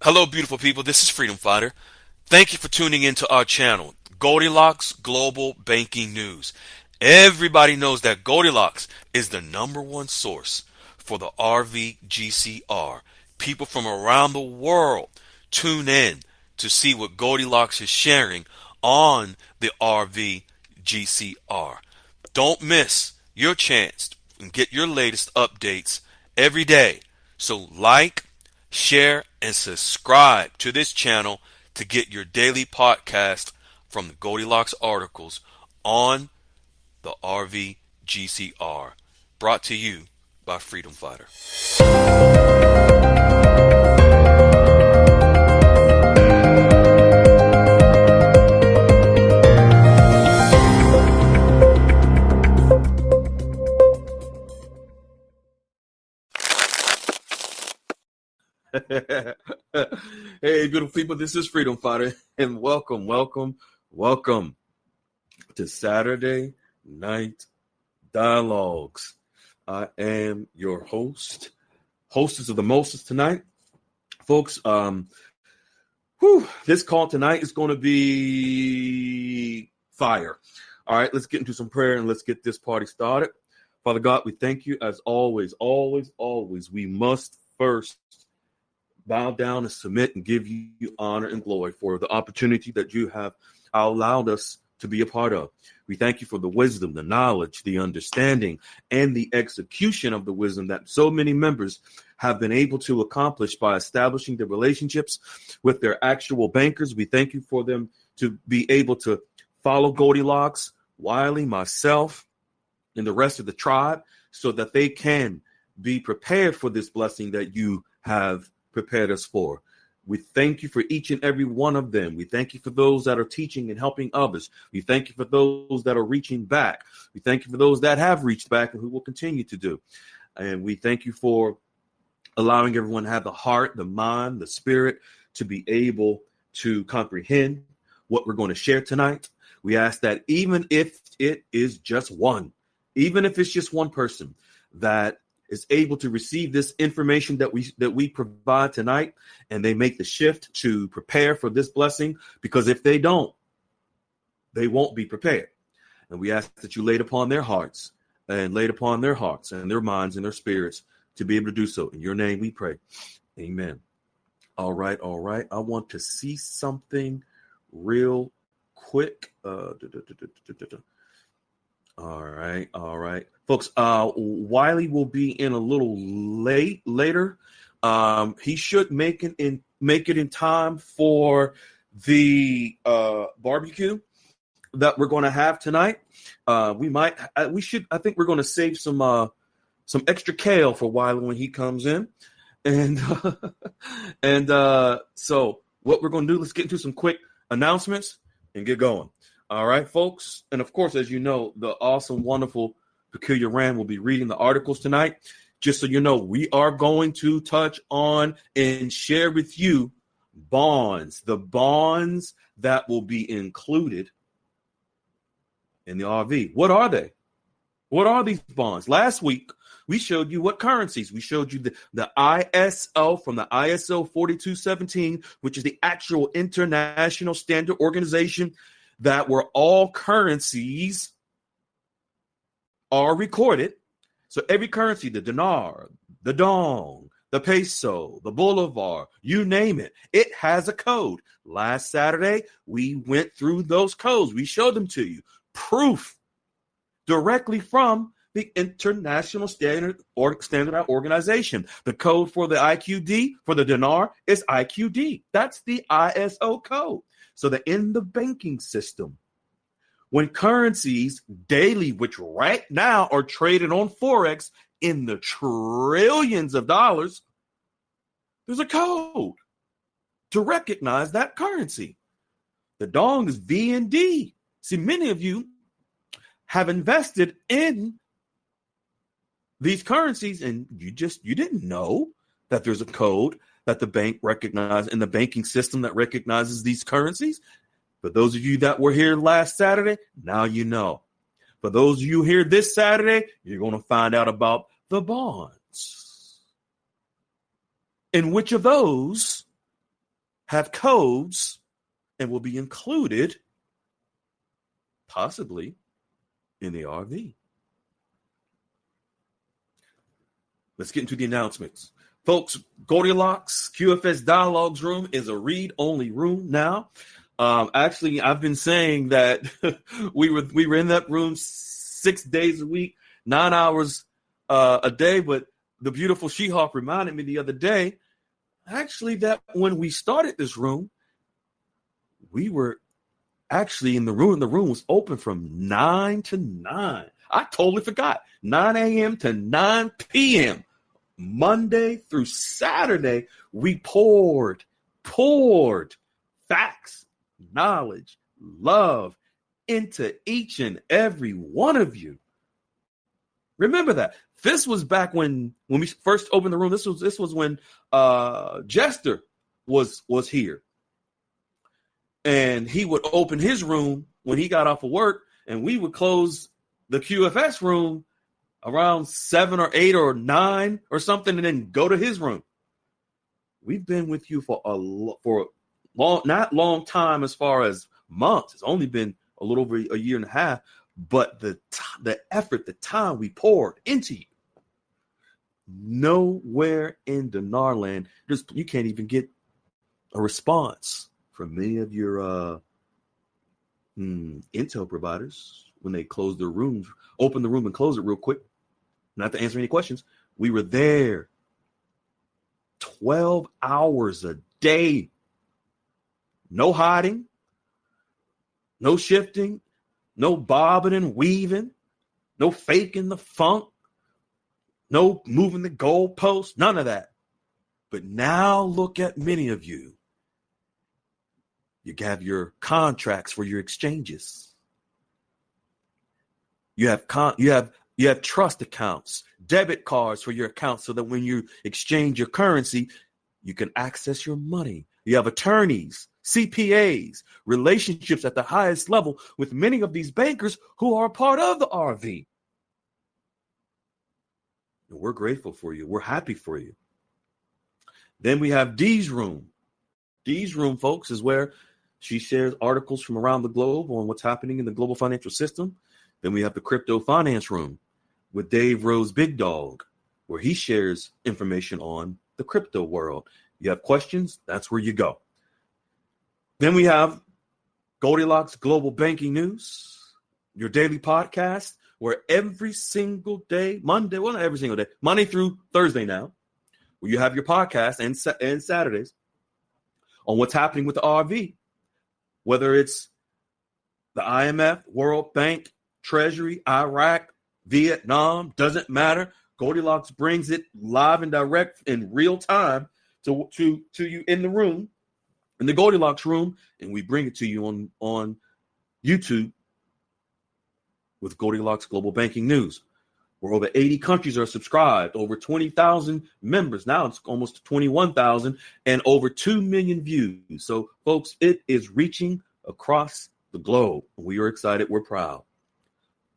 Hello, beautiful people. This is Freedom Fighter. Thank you for tuning into our channel, Goldilocks Global Banking News. Everybody knows that Goldilocks is the number one source for the RVGCR. People from around the world tune in to see what Goldilocks is sharing on the RVGCR. Don't miss your chance and get your latest updates every day. So like, share, and subscribe to this channel to get your daily podcast from the Goldilocks articles on the RVGCR. Brought to you by Freedom Fighter. Hey, beautiful people, this is Freedom Fighter, and welcome to Saturday Night Dialogues. I am your hostess of the mostest tonight. Folks, this call tonight is going to be fire. All right, let's get into some prayer and let's get this party started. Father God, we thank you as always. We must first bow down and submit and give you honor and glory for the opportunity that you have allowed us to be a part of. We thank you for the wisdom, the knowledge, the understanding, and the execution of the wisdom that so many members have been able to accomplish by establishing the relationships with their actual bankers. We thank you for them to be able to follow Goldilocks, Wiley, myself, and the rest of the tribe so that they can be prepared for this blessing that you have prepared us for. We thank you for each and every one of them. We thank you for those that are teaching and helping others. We thank you for those that are reaching back. We thank you for those that have reached back and who will continue to do. And we thank you for allowing everyone to have the heart, the mind, the spirit to be able to comprehend what we're going to share tonight. We ask that even if it is just one, even if it's just one person that is able to receive this information that we provide tonight, and they make the shift to prepare for this blessing, because if they don't, they won't be prepared. And we ask that you laid upon their hearts and their minds and their spirits to be able to do so. In your name we pray. Amen. All right. I want to see something real quick. All right. Folks, Wiley will be in a little later. He should make it in time for the barbecue that we're going to have tonight. I think we're going to save some extra kale for Wiley when he comes in. And so what we're going to do, let's get into some quick announcements and get going. All right, folks. And of course, as you know, the awesome, wonderful Peculiar Rand will be reading the articles tonight. Just so you know, we are going to touch on and share with you the bonds that will be included in the RV. What are they? What are these bonds? Last week, we showed you what currencies. We showed you the ISO from the ISO 4217, which is the actual international standard organization that where all currencies are recorded. So every currency, the dinar, the dong, the peso, the bolivar, you name it, it has a code. Last Saturday, we went through those codes. We showed them to you. Proof directly from the International Standard Organization. The code for the IQD, for the dinar, is IQD. That's the ISO code. So that in the banking system, when currencies daily, which right now are traded on Forex in the trillions of dollars, there's a code to recognize that currency. The dong is VND. See, many of you have invested in these currencies and you didn't know that there's a code that the bank recognizes in the banking system that recognizes these currencies. For those of you that were here last Saturday, now you know. For those of you here this Saturday, you're going to find out about the bonds. And which of those have codes and will be included possibly in the RV. Let's get into the announcements. Folks, Goldilocks QFS Dialogues Room is a read-only room now. Actually, I've been saying that we were in that room 6 days a week, 9 hours a day, but the beautiful She-Hawk reminded me the other day, actually, that when we started this room, we were actually in the room. The room was open from 9 to 9. I totally forgot. 9 a.m. to 9 p.m. Monday through Saturday, we poured facts, knowledge, love into each and every one of you. Remember that. This was back when we first opened the room. This was when Jester was here. And he would open his room when he got off of work, and we would close the QFS room around 7 or 8 or 9 or something, and then go to his room. We've been with you for a long, not long time as far as months. It's only been a little over a year and a half, but the effort, the time we poured into you. Nowhere in Denarland, you can't even get a response from many of your intel providers when they close their rooms, open the room and close it real quick. Not to answer any questions. We were there 12 hours a day. No hiding, no shifting, no bobbing and weaving, no faking the funk, no moving the goalposts, none of that. But now look at many of you. You have your contracts for your exchanges. You have trust accounts, debit cards for your accounts so that when you exchange your currency, you can access your money. You have attorneys, CPAs, relationships at the highest level with many of these bankers who are a part of the RV. And we're grateful for you. We're happy for you. Then we have Dee's Room. Dee's Room, folks, is where she shares articles from around the globe on what's happening in the global financial system. Then we have the Crypto Finance Room with Dave Rose Big Dog, where he shares information on the crypto world. You have questions, that's where you go. Then we have Goldilocks Global Banking News, your daily podcast, where every single day, Monday, well, not every single day, Monday through Thursday now, where you have your podcast and Saturdays on what's happening with the RV, whether it's the IMF, World Bank, Treasury, Iraq, Vietnam, doesn't matter. Goldilocks brings it live and direct in real time to you in the room, in the Goldilocks room, and we bring it to you on YouTube with Goldilocks Global Banking News, where over 80 countries are subscribed, over 20,000 members. Now it's almost 21,000 and over 2 million views. So, folks, it is reaching across the globe. We are excited. We're proud.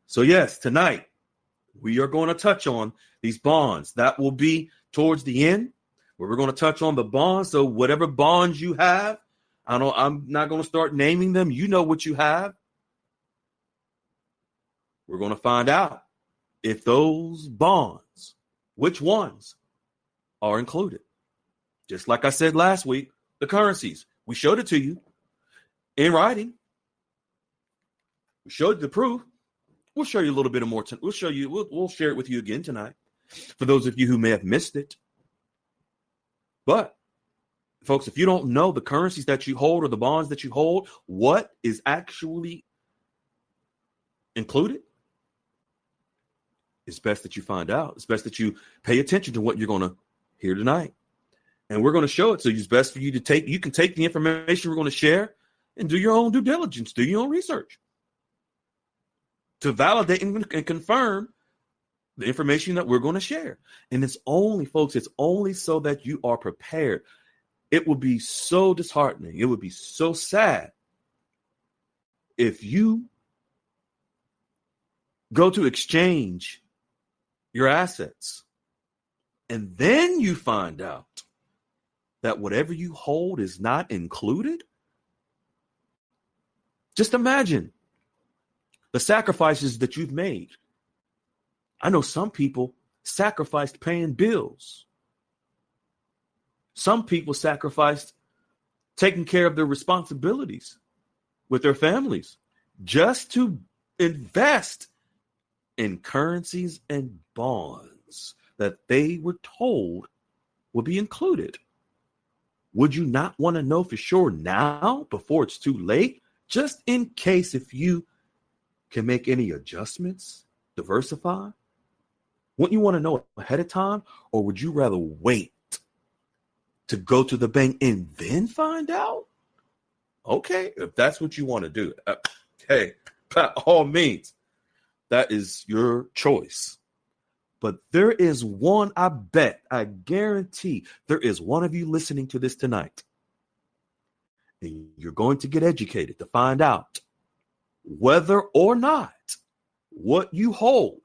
So, yes, tonight we are going to touch on these bonds. That will be towards the end, where we're going to touch on the bonds. So whatever bonds you have, I'm not going to start naming them. You know what you have. We're going to find out if those bonds, which ones are included. Just like I said last week, the currencies. We showed it to you in writing. We showed the proof. We'll show you a little bit of more. We'll share it with you again tonight for those of you who may have missed it. But, folks, if you don't know the currencies that you hold or the bonds that you hold, what is actually included, it's best that you find out. It's best that you pay attention to what you're going to hear tonight. And we're going to show it. So it's best for you to you can take the information we're going to share and do your own due diligence, do your own research to validate and confirm the information that we're going to share. And it's only, folks, it's only so that you are prepared. It would be so disheartening. It would be so sad if you go to exchange your assets and then you find out that whatever you hold is not included? Just imagine the sacrifices that you've made. I know some people sacrificed paying bills. Some people sacrificed taking care of their responsibilities with their families just to invest in currencies and bonds that they were told would be included. Would you not want to know for sure now before it's too late? Just in case, if you can make any adjustments, diversify? Wouldn't you want to know ahead of time? Or would you rather wait to go to the bank and then find out? Okay, if that's what you want to do, hey, by all means, that is your choice. But there is one, I guarantee, there is one of you listening to this tonight. And you're going to get educated to find out whether or not what you hold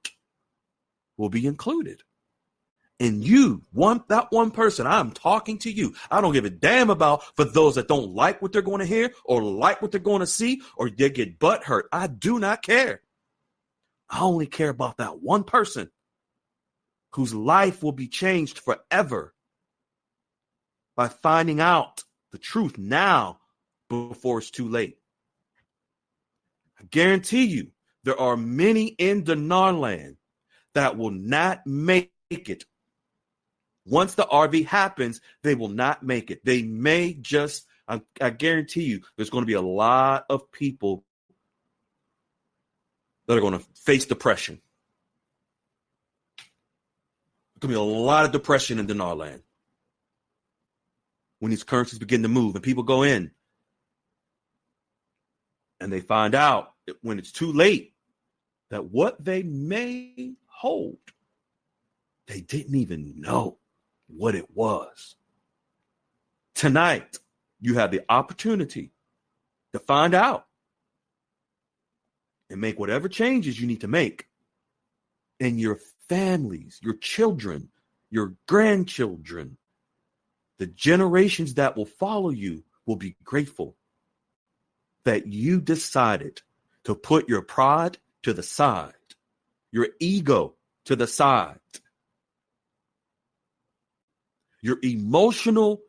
will be included. And you, that one person, I'm talking to you. I don't give a damn about for those that don't like what they're going to hear or like what they're going to see or they get butt hurt. I do not care. I only care about that one person whose life will be changed forever by finding out the truth now before it's too late. I guarantee you there are many in Dinar land that will not make it. Once the RV happens, they will not make it. They may just, I guarantee you, there's going to be a lot of people that are going to face depression. There's going to be a lot of depression in Dinar land when these currencies begin to move and people go in and they find out when it's too late that what they may hold, they didn't even know what it was. Tonight, you have the opportunity to find out and make whatever changes you need to make in your families, your children, your grandchildren. The generations that will follow you will be grateful that you decided to put your pride to the side, your ego to the side, your emotional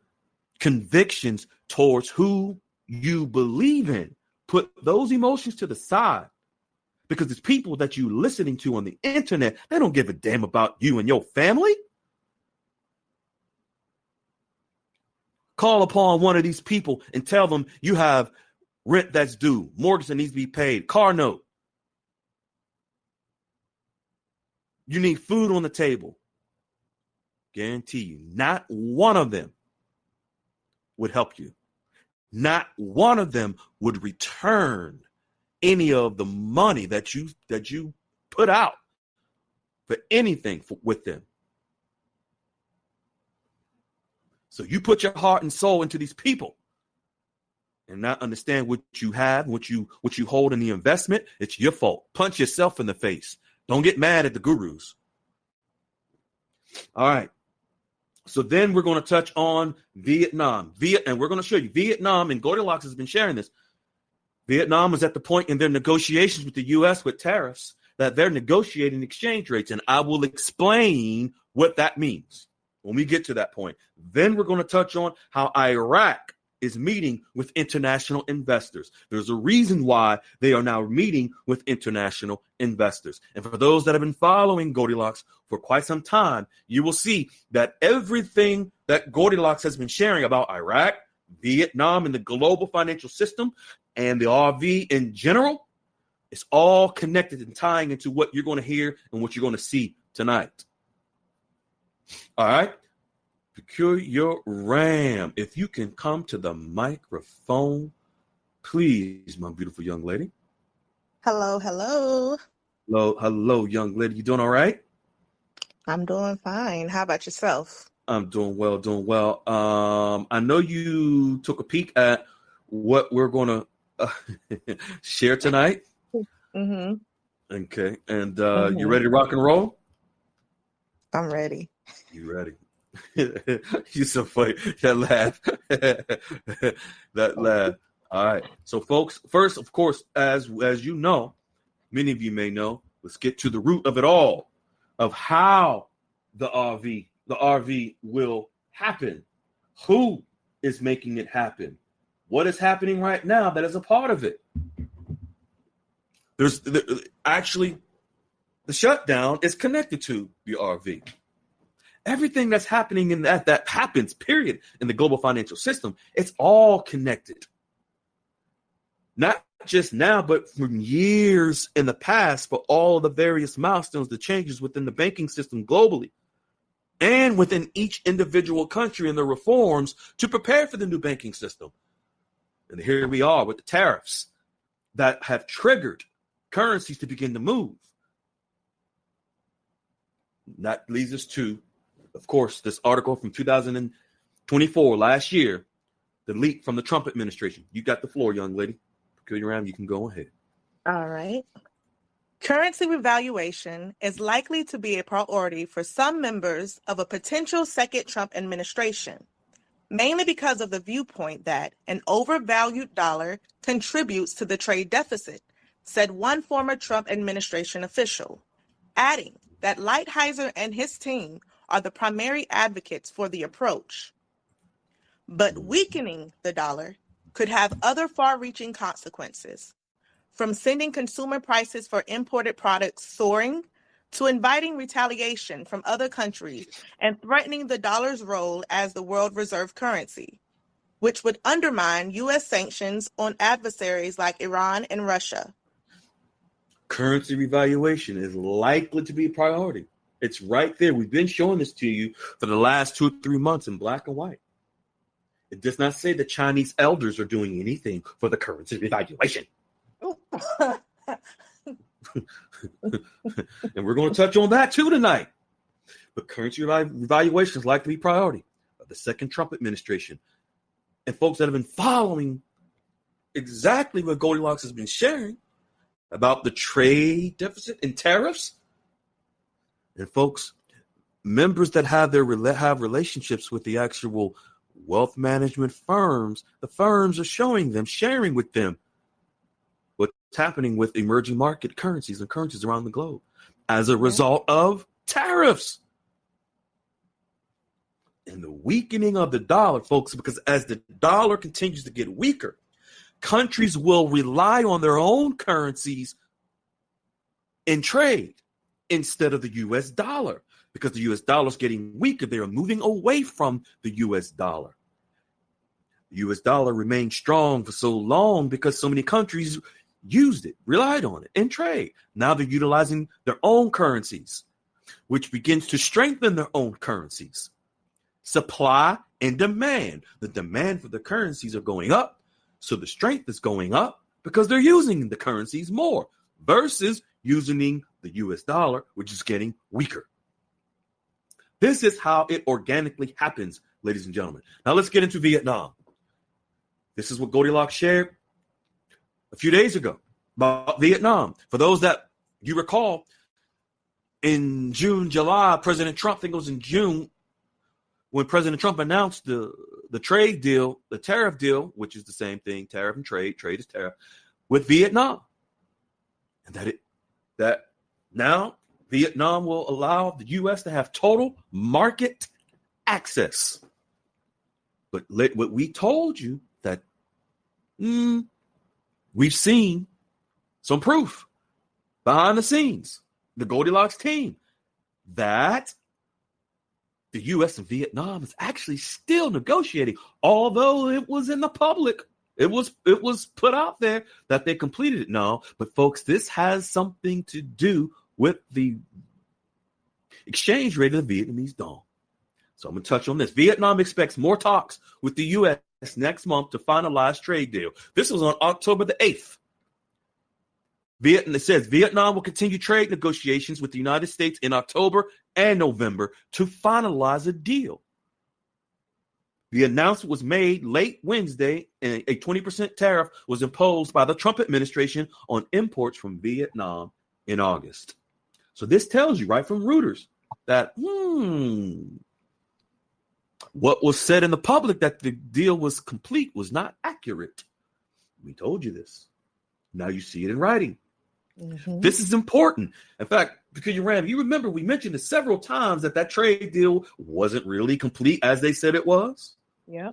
convictions towards who you believe in. Put those emotions to the side, because it's people that you listening to on the internet, they don't give a damn about you and your family. Call upon one of these people and tell them you have rent that's due, mortgage that needs to be paid, car note. You need food on the table. Guarantee you, not one of them would help you. Not one of them would return any of the money that you put out for anything with them. So you put your heart and soul into these people and not understand what you have, what you hold in the investment. It's your fault. Punch yourself in the face. Don't get mad at the gurus. All right. So then we're going to touch on Vietnam. And we're going to show you Vietnam, and Goldilocks has been sharing this. Vietnam was at the point in their negotiations with the U.S. with tariffs that they're negotiating exchange rates, and I will explain what that means when we get to that point. Then we're going to touch on how Iraq is meeting with international investors. There's a reason why they are now meeting with international investors. And for those that have been following Goldilocks for quite some time, you will see that everything that Goldilocks has been sharing about Iraq, Vietnam, and the global financial system, and the RV in general, is all connected and tying into what you're going to hear and what you're going to see tonight. All right. Peculiar Ram, if you can come to the microphone, please, my beautiful young lady. Hello. Hello, young lady. You doing all right? I'm doing fine. How about yourself? I'm doing well. I know you took a peek at what we're going to share tonight. Mm-hmm. Okay. And you ready to rock and roll? I'm ready. You ready? You so funny. That laugh. That laugh. All right. So, folks, first, of course, as you know, many of you may know, let's get to the root of it all, of how the RV will happen. Who is making it happen? What is happening right now that is a part of it? Actually, the shutdown is connected to the RV. Everything that's happening in that happens, period, in the global financial system, it's all connected. Not just now, but from years in the past, for all of the various milestones, the changes within the banking system globally and within each individual country and the reforms to prepare for the new banking system. And here we are with the tariffs that have triggered currencies to begin to move. That leads us to, of course, this article from 2024, last year, the leak from the Trump administration. You got the floor, young lady. Peculiar Ram, you can go ahead. All right. Currency revaluation is likely to be a priority for some members of a potential second Trump administration, mainly because of the viewpoint that an overvalued dollar contributes to the trade deficit, said one former Trump administration official, adding that Lighthizer and his team are the primary advocates for the approach. But weakening the dollar could have other far-reaching consequences, from sending consumer prices for imported products soaring to inviting retaliation from other countries and threatening the dollar's role as the world reserve currency, which would undermine U.S. sanctions on adversaries like Iran and Russia. Currency revaluation is likely to be a priority. It's right there. We've been showing this to you for the last 2 or 3 months in black and white. It does not say the Chinese elders are doing anything for the currency revaluation. And we're going to touch on that too tonight. But currency revaluation is likely to be a priority of the second Trump administration. And folks that have been following exactly what Goldilocks has been sharing about the trade deficit and tariffs. And folks, members that have relationships with the actual wealth management firms, the firms are sharing with them what's happening with emerging market currencies and currencies around the globe as a result of tariffs. And the weakening of the dollar, folks, because as the dollar continues to get weaker, countries will rely on their own currencies in trade instead of the U.S. dollar. Because the U.S. dollar is getting weaker, they are moving away from the U.S. dollar. The U.S. dollar remained strong for so long because so many countries used it, relied on it in trade. Now they're utilizing their own currencies, which begins to strengthen their own currencies. Supply and demand. The demand for the currencies are going up, so the strength is going up because they're using the currencies more versus using the U.S. dollar, which is getting weaker. This is how it organically happens, ladies and gentlemen. Now let's get into Vietnam. This is what Goldilocks shared a few days ago about Vietnam. For those that you recall, in June, July, President Trump, I think it was in June, when President Trump announced the trade deal, the tariff deal, which is the same thing, tariff and trade is tariff, with Vietnam. And that now Vietnam will allow the U.S. to have total market access. But what we told you that we've seen some proof behind the scenes, the Goldilocks team, that the U.S. and Vietnam is actually still negotiating, although it was in the public. It was put out there that they completed it now. But folks, this has something to do with the exchange rate of the Vietnamese dong. So I'm going to touch on this. Vietnam expects more talks with the U.S. next month to finalize trade deal. This was on October the 8th. It says Vietnam will continue trade negotiations with the United States in October and November to finalize a deal. The announcement was made late Wednesday, and a 20% tariff was imposed by the Trump administration on imports from Vietnam in August. So this tells you right from Reuters that what was said in the public that the deal was complete was not accurate. We told you this. Now you see it in writing. Mm-hmm. This is important. In fact, because you remember we mentioned it several times that trade deal wasn't really complete as they said it was. Yeah.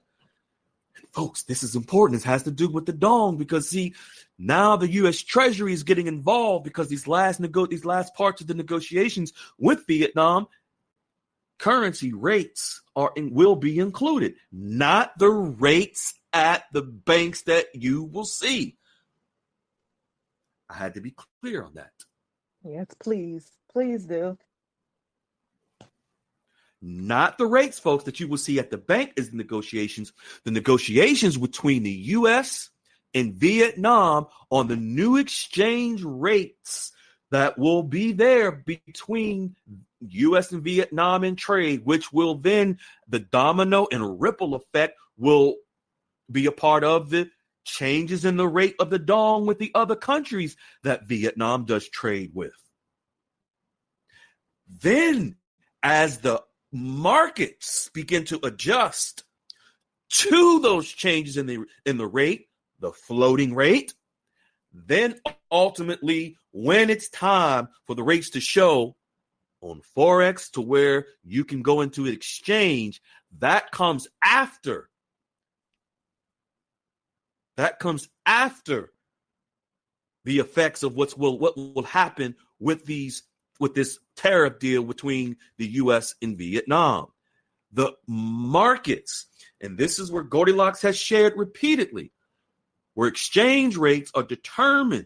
Folks, this is important. This has to do with the dong because see, now the U.S. Treasury is getting involved because these last parts of the negotiations with Vietnam, currency rates will be included, not the rates at the banks that you will see. I had to be clear on that. Yes, please. Please do. Not the rates, folks, that you will see at the bank is the negotiations. The negotiations between the U.S. and Vietnam on the new exchange rates that will be there between U.S. and Vietnam in trade, which will then, the domino and ripple effect will be a part of the changes in the rate of the dong with the other countries that Vietnam does trade with. Then, as the markets begin to adjust to those changes in the rate, the floating rate, then ultimately, when it's time for the rates to show on Forex to where you can go into an exchange, that comes after. That comes after the effects of what will happen with this tariff deal between the U.S. and Vietnam. The markets, and this is where Goldilocks has shared repeatedly, where exchange rates are determined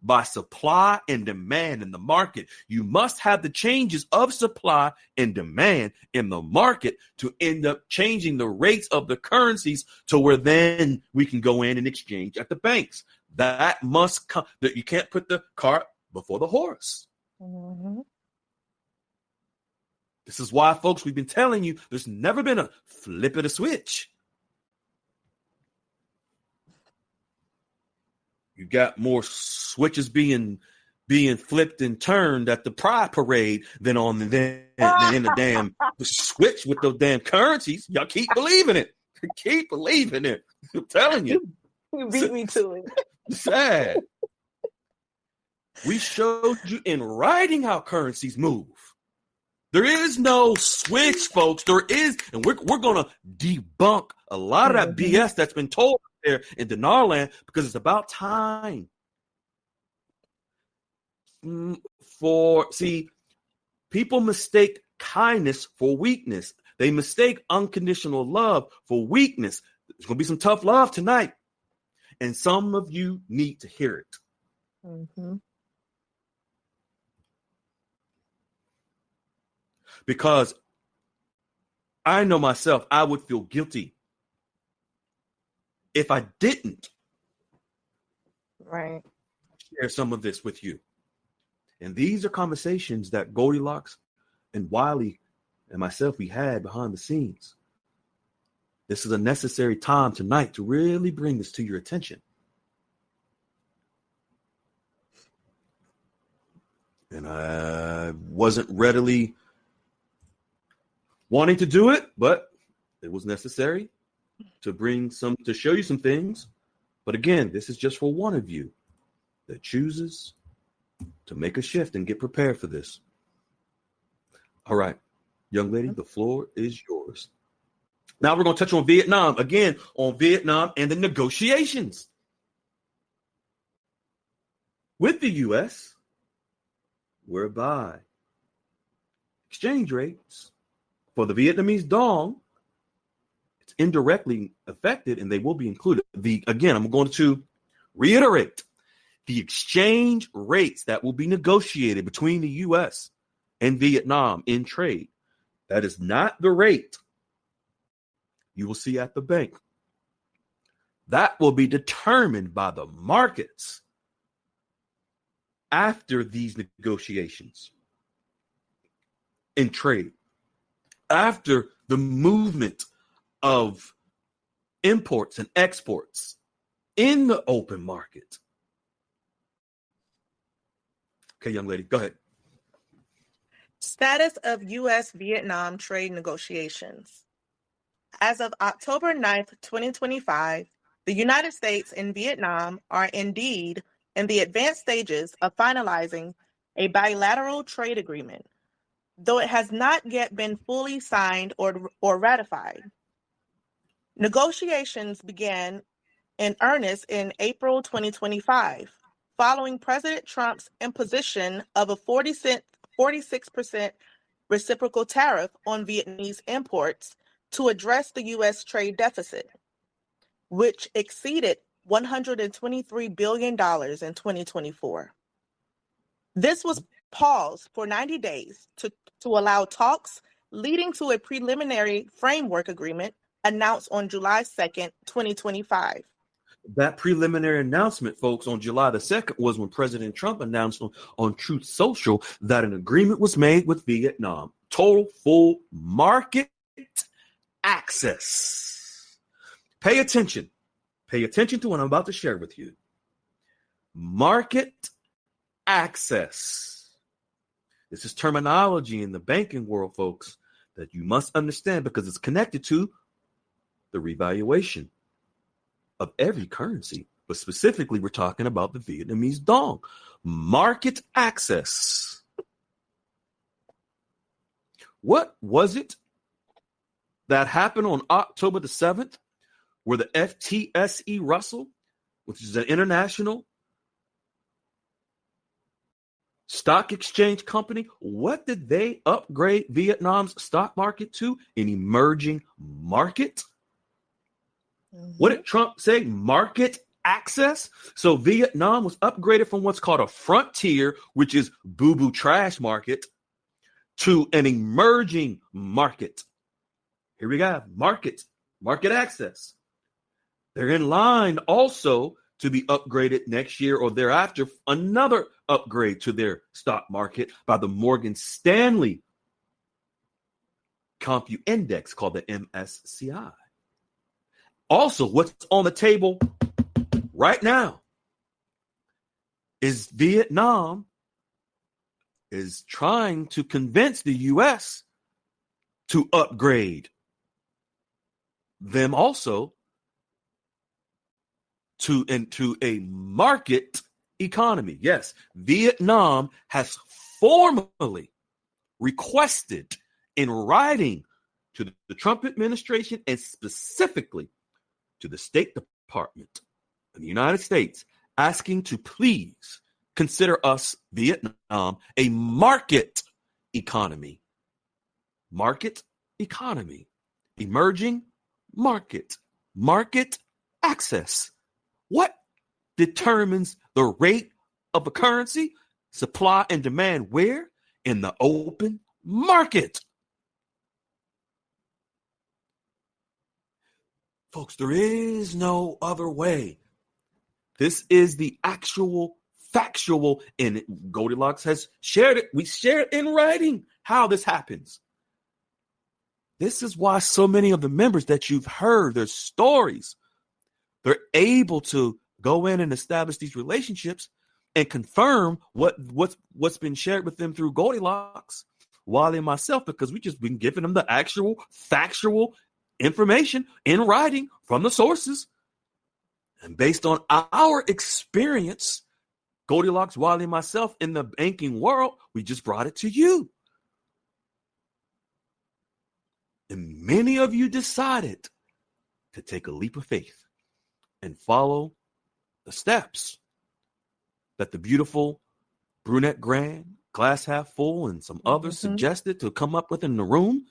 by supply and demand in the market. You must have the changes of supply and demand in the market to end up changing the rates of the currencies to where then we can go in and exchange at the banks. That must come. That you can't put the cart before the horse. Mm-hmm. This is why, folks, we've been telling you there's never been a flip of the switch. You got more switches being flipped and turned at the Pride Parade than in the damn switch with those damn currencies. Y'all keep believing it. Keep believing it. I'm telling you. You beat me to it. Sad. We showed you in writing how currencies move. There is no switch, folks. There is, and we're going to debunk a lot of that BS that's been told there in dinar land because it's about time. People mistake kindness for weakness. They mistake unconditional love for weakness. There's going to be some tough love tonight. And some of you need to hear it. Mm-hmm. Because I know myself, I would feel guilty if I didn't share some of this with you. And these are conversations that Goldilocks and Wiley and myself, we had behind the scenes. This is a necessary time tonight to really bring this to your attention. And I wasn't readily wanting to do it, but it was necessary to show you some things. But again, this is just for one of you that chooses to make a shift and get prepared for this. All right, young lady, the floor is yours. Now we're going to touch on Vietnam and the negotiations with the U.S., whereby exchange rates for the Vietnamese dong, it's indirectly affected, and they will be included. Again, I'm going to reiterate the exchange rates that will be negotiated between the U.S. and Vietnam in trade. That is not the rate you will see at the bank. That will be determined by the markets after these negotiations in trade. After the movement of imports and exports in the open market. Okay, young lady, go ahead. Status of U.S.-Vietnam trade negotiations. As of October 9th, 2025, the United States and Vietnam are indeed in the advanced stages of finalizing a bilateral trade agreement, though it has not yet been fully signed or ratified. Negotiations began in earnest in April 2025, following President Trump's imposition of a 46% reciprocal tariff on Vietnamese imports to address the U.S. trade deficit, which exceeded $123 billion in 2024. This was paused for 90 days to allow talks leading to a preliminary framework agreement announced on July 2nd, 2025. That preliminary announcement, folks, on July the 2nd was when President Trump announced on Truth Social that an agreement was made with Vietnam. Total full market access. Pay attention. Pay attention to what I'm about to share with you. Market access. This is terminology in the banking world, folks, that you must understand because it's connected to the revaluation of every currency. But specifically, we're talking about the Vietnamese dong. Market access. What was it that happened on October the 7th, where the FTSE Russell, which is an international stock exchange company, what did they upgrade Vietnam's stock market to? An emerging market? What did Trump say? Market access? So Vietnam was upgraded from what's called a frontier, which is boo-boo trash market, to an emerging market. Here we go. Market access. They're in line also to be upgraded next year or thereafter, another upgrade to their stock market by the Morgan Stanley Compu Index called the MSCI. Also, what's on the table right now is Vietnam is trying to convince the U.S. to upgrade them also into a market economy. Yes, Vietnam has formally requested in writing to the Trump administration and specifically to the State Department of the United States, asking to please consider us, Vietnam, a market economy. Market economy. Emerging market. Market access. What determines the rate of a currency? Supply and demand where? In the open market. Folks, there is no other way. This is the actual factual, and Goldilocks has shared it. We share it in writing how this happens. This is why so many of the members that you've heard, their stories, they're able to go in and establish these relationships and confirm what's been shared with them through Goldilocks, Wally and myself, because we just been giving them the actual factual information in writing from the sources. And based on our experience, Goldilocks, Wally, and myself in the banking world, we just brought it to you. And many of you decided to take a leap of faith and follow the steps that the beautiful brunette grand, glass half full, and some others suggested to come up with in the room.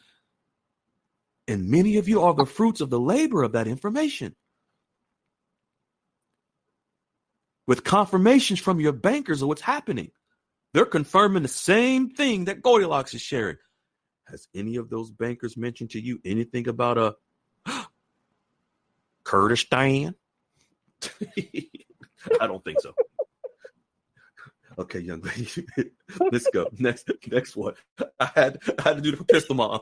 And many of you are the fruits of the labor of that information. With confirmations from your bankers of what's happening. They're confirming the same thing that Goldilocks is sharing. Has any of those bankers mentioned to you anything about a Kurdistan? I don't think so. Okay, young lady, let's go. Next one. I had to do the pistol mom.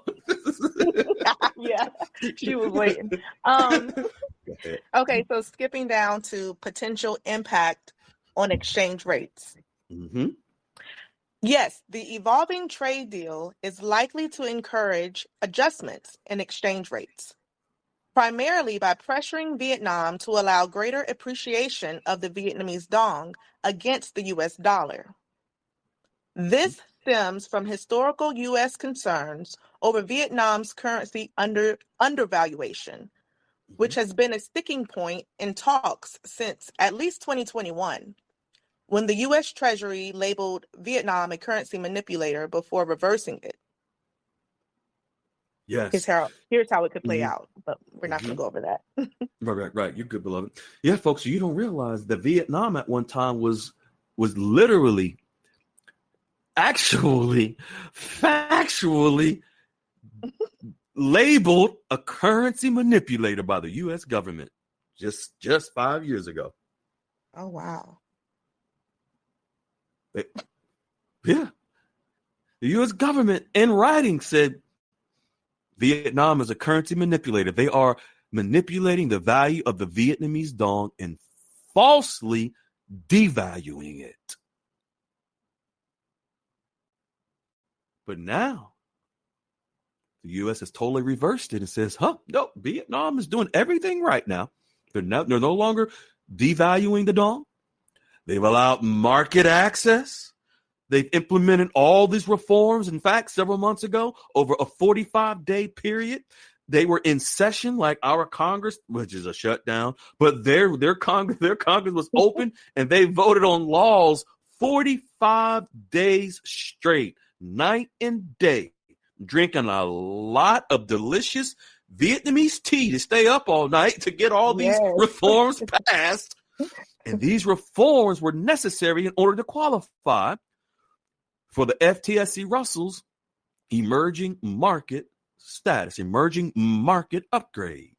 Yeah, she was waiting. Okay, so skipping down to potential impact on exchange rates. Mm-hmm. Yes, the evolving trade deal is likely to encourage adjustments in exchange rates. primarily by pressuring Vietnam to allow greater appreciation of the Vietnamese dong against the US dollar. This stems from historical U.S. concerns over Vietnam's currency undervaluation, which has been a sticking point in talks since at least 2021, when the U.S. Treasury labeled Vietnam a currency manipulator before reversing it. Yes. Here's how it could play out, but we're not going to go over that. Right. You're good, beloved. Yeah, folks, you don't realize that Vietnam at one time was literally, actually, factually labeled a currency manipulator by the U.S. government just 5 years ago. Oh, wow. Yeah. The U.S. government in writing said Vietnam is a currency manipulator. They are manipulating the value of the Vietnamese dong and falsely devaluing it. But now the U.S. has totally reversed it and says, no, Vietnam is doing everything right now. They're no longer devaluing the dong. They've allowed market access. They've implemented all these reforms. In fact, several months ago, over a 45-day period, they were in session like our Congress, which is a shutdown, but their Congress was open and they voted on laws 45 days straight, night and day, drinking a lot of delicious Vietnamese tea to stay up all night to get all these reforms passed. And these reforms were necessary in order to qualify for the FTSE Russell's emerging market status, emerging market upgrade.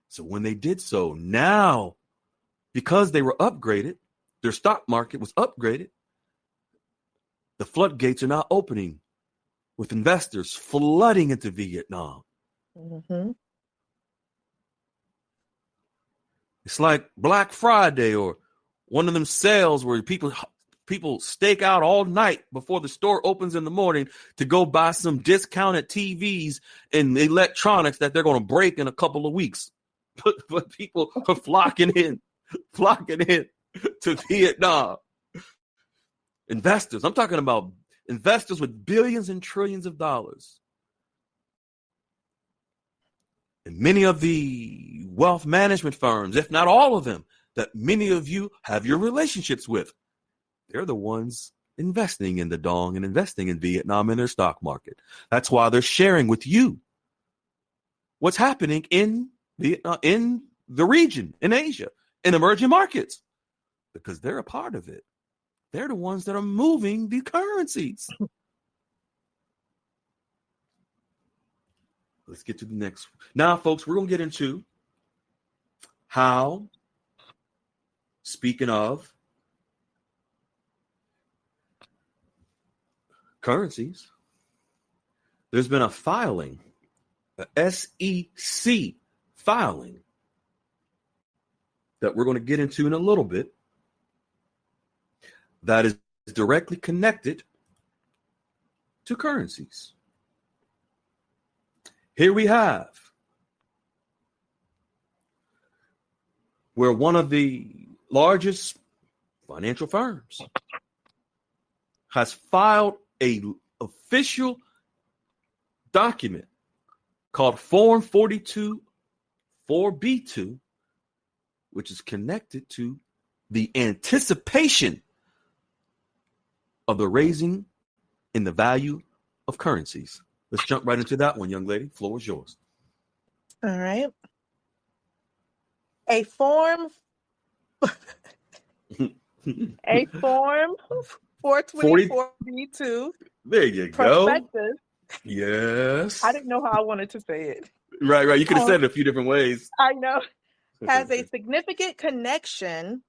So when they did so, now, because they were upgraded, their stock market was upgraded, the floodgates are now opening with investors flooding into Vietnam. Mm-hmm. It's like Black Friday or one of them sales where people stake out all night before the store opens in the morning to go buy some discounted TVs and electronics that they're going to break in a couple of weeks. But people are flocking in to Vietnam. Investors, I'm talking about investors with billions and trillions of dollars. And many of the wealth management firms, if not all of them, that many of you have your relationships with, they're the ones investing in the dong and investing in Vietnam in their stock market. That's why they're sharing with you what's happening in Vietnam, in the region, in Asia, in emerging markets, because they're a part of it. They're the ones that are moving the currencies. Let's get to the next. Now, folks, we're going to get into how, speaking of currencies, there's been a filing, a SEC filing, that we're going to get into in a little bit, that is directly connected to currencies. Here we have where one of the largest financial firms has filed an official document called Form 42 4B2, which is connected to the anticipation of the raising in the value of currencies. Let's jump right into that one, young lady. Floor is yours. All right. A form 424B2. There you prospectus. Go. Yes. I didn't know how I wanted to say it. Right. You could have said it a few different ways. I know. Has a significant connection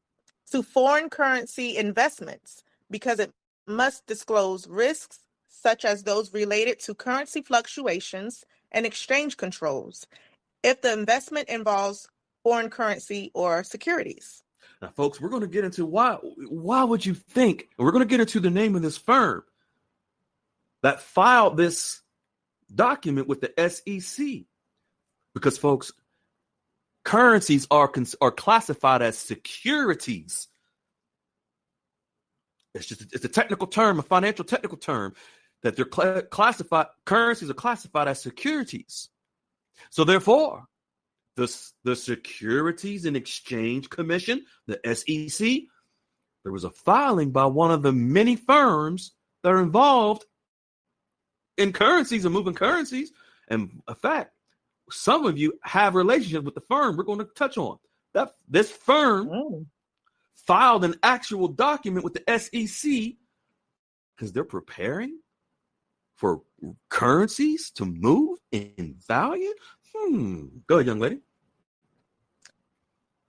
to foreign currency investments because it must disclose risks such as those related to currency fluctuations and exchange controls if the investment involves foreign currency or securities. Now, folks, we're going to get into why would you think, and we're going to get into the name of this firm. that filed this document with the SEC. Because, folks, currencies are classified as securities. It's a technical term, a financial technical term, that they're classified. Currencies are classified as securities. So therefore, the Securities and Exchange Commission, the SEC, there was a filing by one of the many firms that are involved in currencies and moving currencies. And in fact, some of you have relationships with the firm we're going to touch on. That this firm filed an actual document with the SEC because they're preparing for currencies to move in value. Go ahead, young lady.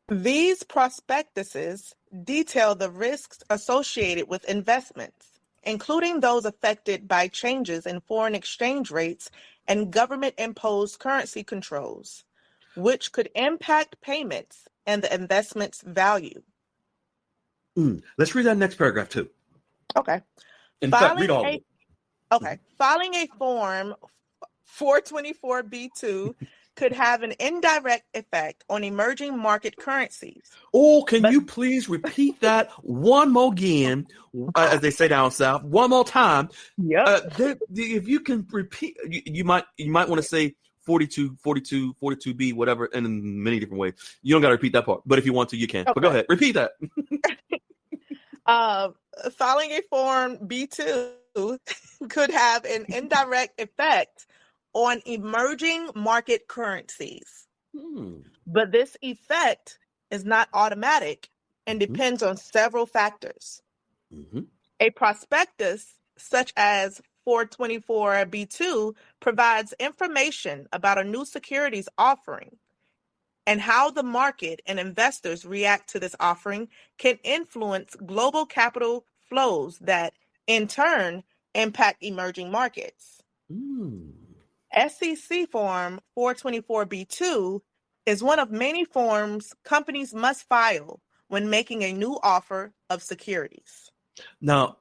These prospectuses detail the risks associated with investments, including those affected by changes in foreign exchange rates and government-imposed currency controls, which could impact payments and the investment's value. Let's read that next paragraph too. Okay. In fact, read all of it. Okay. Filing a form 424B2 could have an indirect effect on emerging market currencies. Oh, can you please repeat that one more again, as they say down south, one more time? Yep. If you can repeat, you might want to say 42B, whatever, in many different ways. You don't got to repeat that part, but if you want to, you can. Okay. But go ahead, repeat that. Filing a form B2 could have an indirect effect on emerging market currencies. But this effect is not automatic and depends on several factors. A prospectus, such as 424B2, provides information about a new securities offering, and how the market and investors react to this offering can influence global capital flows that, in turn, impact emerging markets. SEC Form 424B2 is one of many forms companies must file when making a new offer of securities. Now,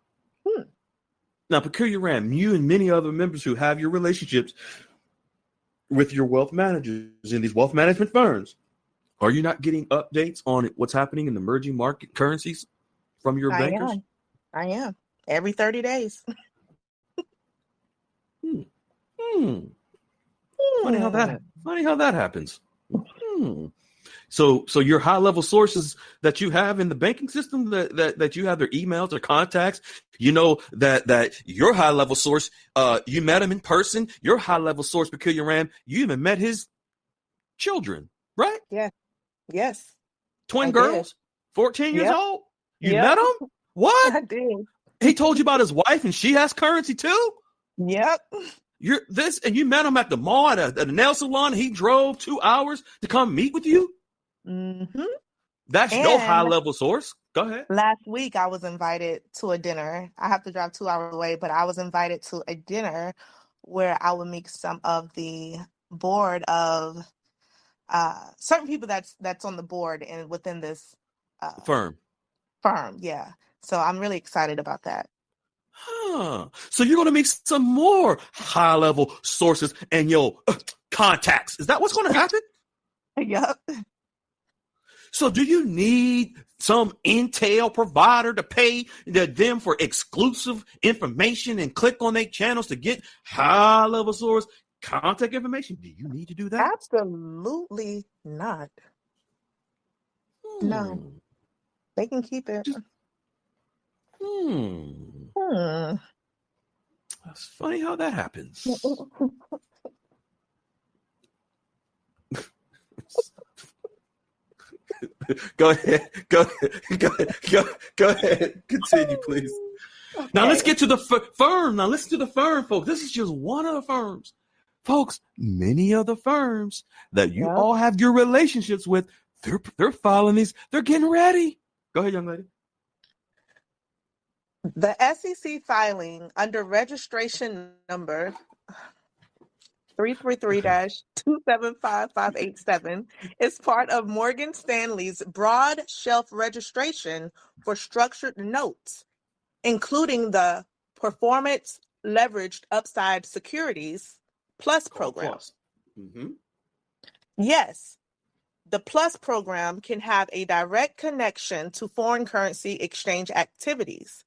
Peculiar Ram, you and many other members who have your relationships with your wealth managers in these wealth management firms, are you not getting updates on what's happening in emerging market currencies from your bankers? I am. Every 30 days. Funny how that happens. So your high level sources that you have in the banking system, that you have their emails, their contacts, you know that your high level source, you met him in person. Your high level source, Peculiar Ram, you even met his children, right? Yeah. Yes. Twin girls, 14 years old. You met him? What? I did. He told you about his wife, and she has currency too? Yep. And you met him at the mall at the nail salon. He drove 2 hours to come meet with you. That's your high level source. Go ahead. Last week, I was invited to a dinner. I have to drive 2 hours away, but I was invited to a dinner where I would meet some of the board of certain people that's on the board and within this firm. Yeah. So I'm really excited about that. So you're going to meet some more high level sources and your contacts. Is that what's going to happen? Yep. So do you need some intel provider to pay them for exclusive information and click on their channels to get high level source contact information? Do you need to do that? Absolutely not. No. They can keep it. That's funny how that happens. Go ahead. Continue, please. Okay. Now let's get to the firm. Now listen to the firm, folks. This is just one of the firms. Folks, many other firms that you all have your relationships with, they're filing these. They're getting ready. Go ahead, young lady. The SEC filing under registration number 333-275587 is part of Morgan Stanley's broad shelf registration for structured notes, including the performance leveraged upside securities plus Called program. plus. Mm-hmm. Yes, the plus program can have a direct connection to foreign currency exchange activities,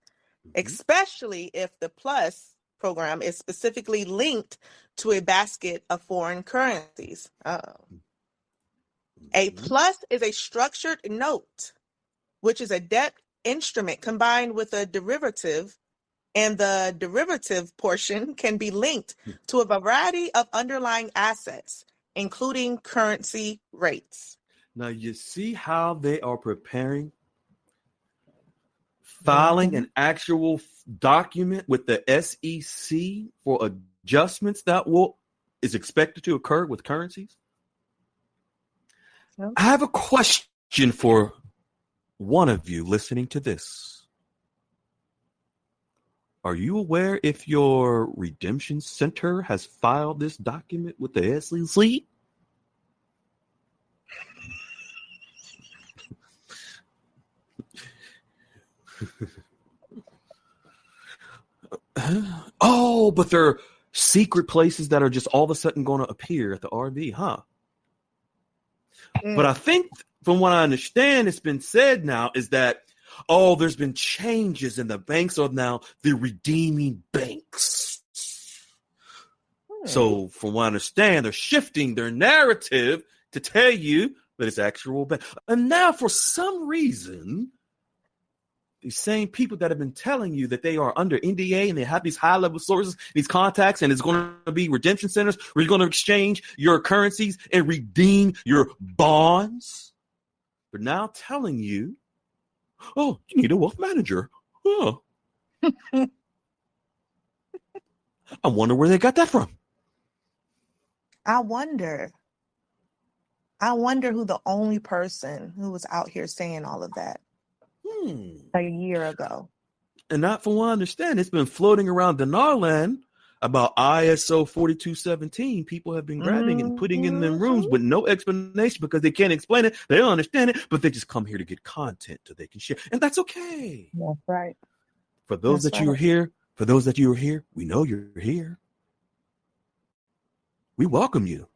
especially if the plus program is specifically linked to a basket of foreign currencies. A plus is a structured note, which is a debt instrument combined with a derivative, and the derivative portion can be linked to a variety of underlying assets, including currency rates. Now, you see how they are preparing, filing an actual document with the SEC for adjustments that is expected to occur with currencies? Yep. I have a question for one of you listening to this. Are you aware if your redemption center has filed this document with the SEC? Oh, but they're secret places that are just all of a sudden going to appear at the RV, huh? But I think from what I understand, it's been said now is that, oh, there's been changes and the banks are now the redeeming banks. So from what I understand, they're shifting their narrative to tell you that it's actual bank. And now for some reason, these same people that have been telling you that they are under NDA and they have these high-level sources, these contacts, and it's going to be redemption centers where you're going to exchange your currencies and redeem your bonds. They're now telling you, oh, you need a wealth manager. Huh. I wonder where they got that from. I wonder who the only person who was out here saying all of that a year ago. And not from what I understand, it's been floating around Dinar land about ISO 4217. People have been grabbing and putting in them rooms with no explanation because they can't explain it. They don't understand it, but they just come here to get content so they can share. And that's okay. That's right. For those that you are here, we know you're here. We welcome you.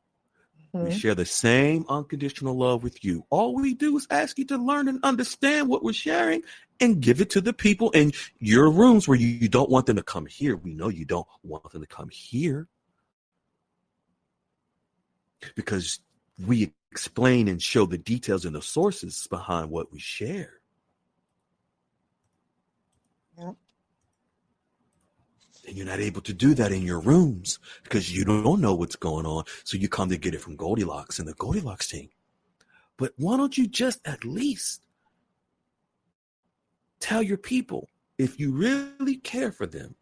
We share the same unconditional love with you. All we do is ask you to learn and understand what we're sharing and give it to the people in your rooms where you don't want them to come here. We know you don't want them to come here because we explain and show the details and the sources behind what we share. Yep. And you're not able to do that in your rooms because you don't know what's going on. So you come to get it from Goldilocks and the Goldilocks team. But why don't you just at least tell your people, if you really care for them,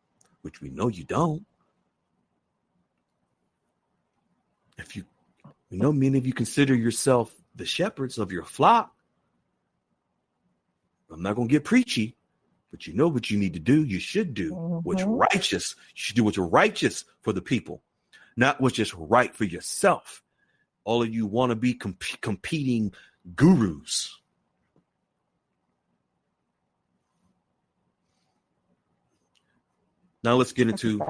which we know you don't, we know many of you consider yourself the shepherds of your flock. I'm not going to get preachy. But you know what you need to do. You should do what's righteous. You should do what's righteous for the people, not what's just right for yourself. All of you want to be competing gurus. Now let's get into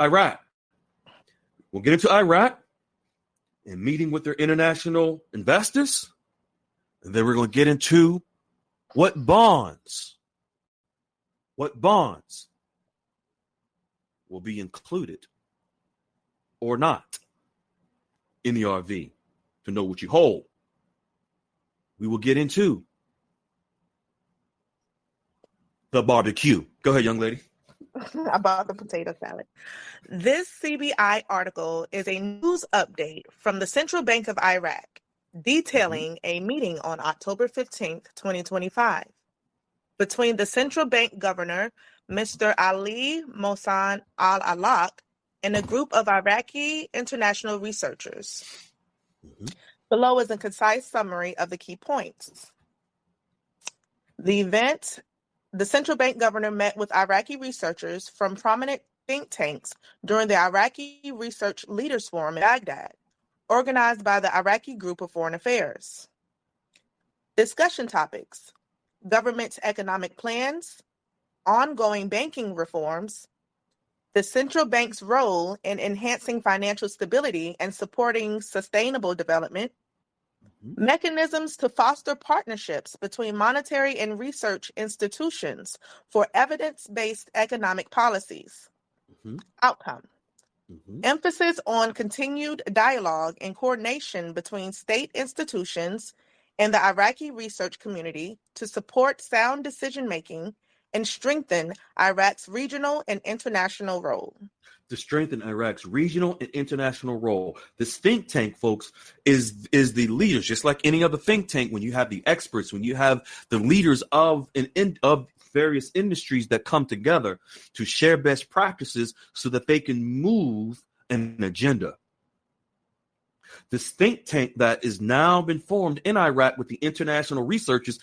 Iraq. We'll get into Iraq and meeting with their international investors, and then we're going to get into what bonds will be included or not in the RV to know what you hold. We will get into the barbecue. Go ahead, young lady. About the potato salad. This CBI article is a news update from the Central Bank of Iraq detailing a meeting on October 15th, 2025, between the central bank governor, Mr. Ali Mohsen al-Alaq, and a group of Iraqi international researchers. Below is a concise summary of the key points. The event, the central bank governor met with Iraqi researchers from prominent think tanks during the Iraqi Research Leaders Forum in Baghdad, organized by the Iraqi Group of Foreign Affairs. Discussion topics: government's economic plans, ongoing banking reforms, the central bank's role in enhancing financial stability and supporting sustainable development, mechanisms to foster partnerships between monetary and research institutions for evidence-based economic policies. Outcome. Emphasis on continued dialogue and coordination between state institutions and the Iraqi research community to support sound decision-making and strengthen Iraq's regional and international role. To strengthen Iraq's regional and international role. This think tank, folks, is the leaders, just like any other think tank. When you have the experts, when you have the leaders of various industries that come together to share best practices so that they can move an agenda. This think tank that is now been formed in Iraq with the international researchers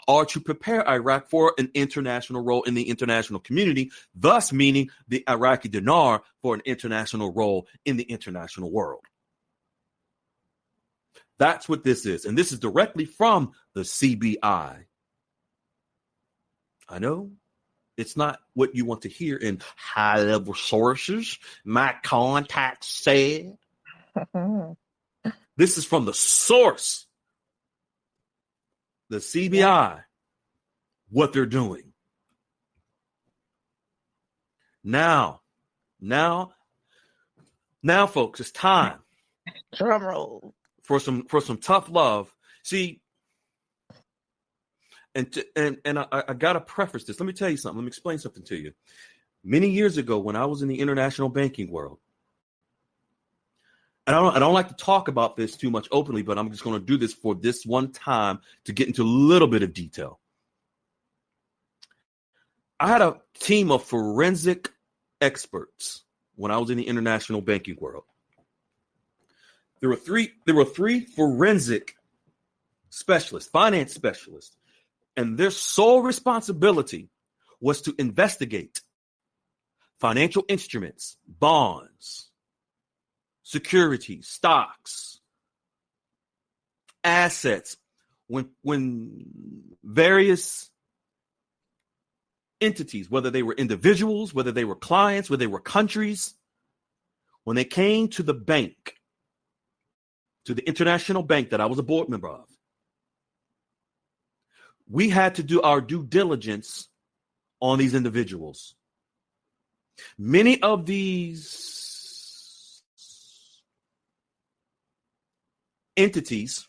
are to prepare Iraq for an international role in the international community, thus meaning the Iraqi dinar for an international role in the international world. That's what this is. And this is directly from the CBI. I know it's not what you want to hear in high-level sources. My contact said. This is from the source. The CBI, what they're doing. Now, folks, it's time. Drum roll. For some tough love. See, and I gotta preface this. Let me tell you something. Let me explain something to you. Many years ago, when I was in the international banking world, and I don't like to talk about this too much openly, but I'm just going to do this for this one time to get into a little bit of detail. I had a team of forensic experts when I was in the international banking world. There were three forensic specialists, finance specialists, and their sole responsibility was to investigate financial instruments, bonds, securities, stocks, assets, when various entities, whether they were individuals, whether they were clients, whether they were countries, when they came to the bank, to the international bank that I was a board member of, we had to do our due diligence on these individuals. Many of these entities,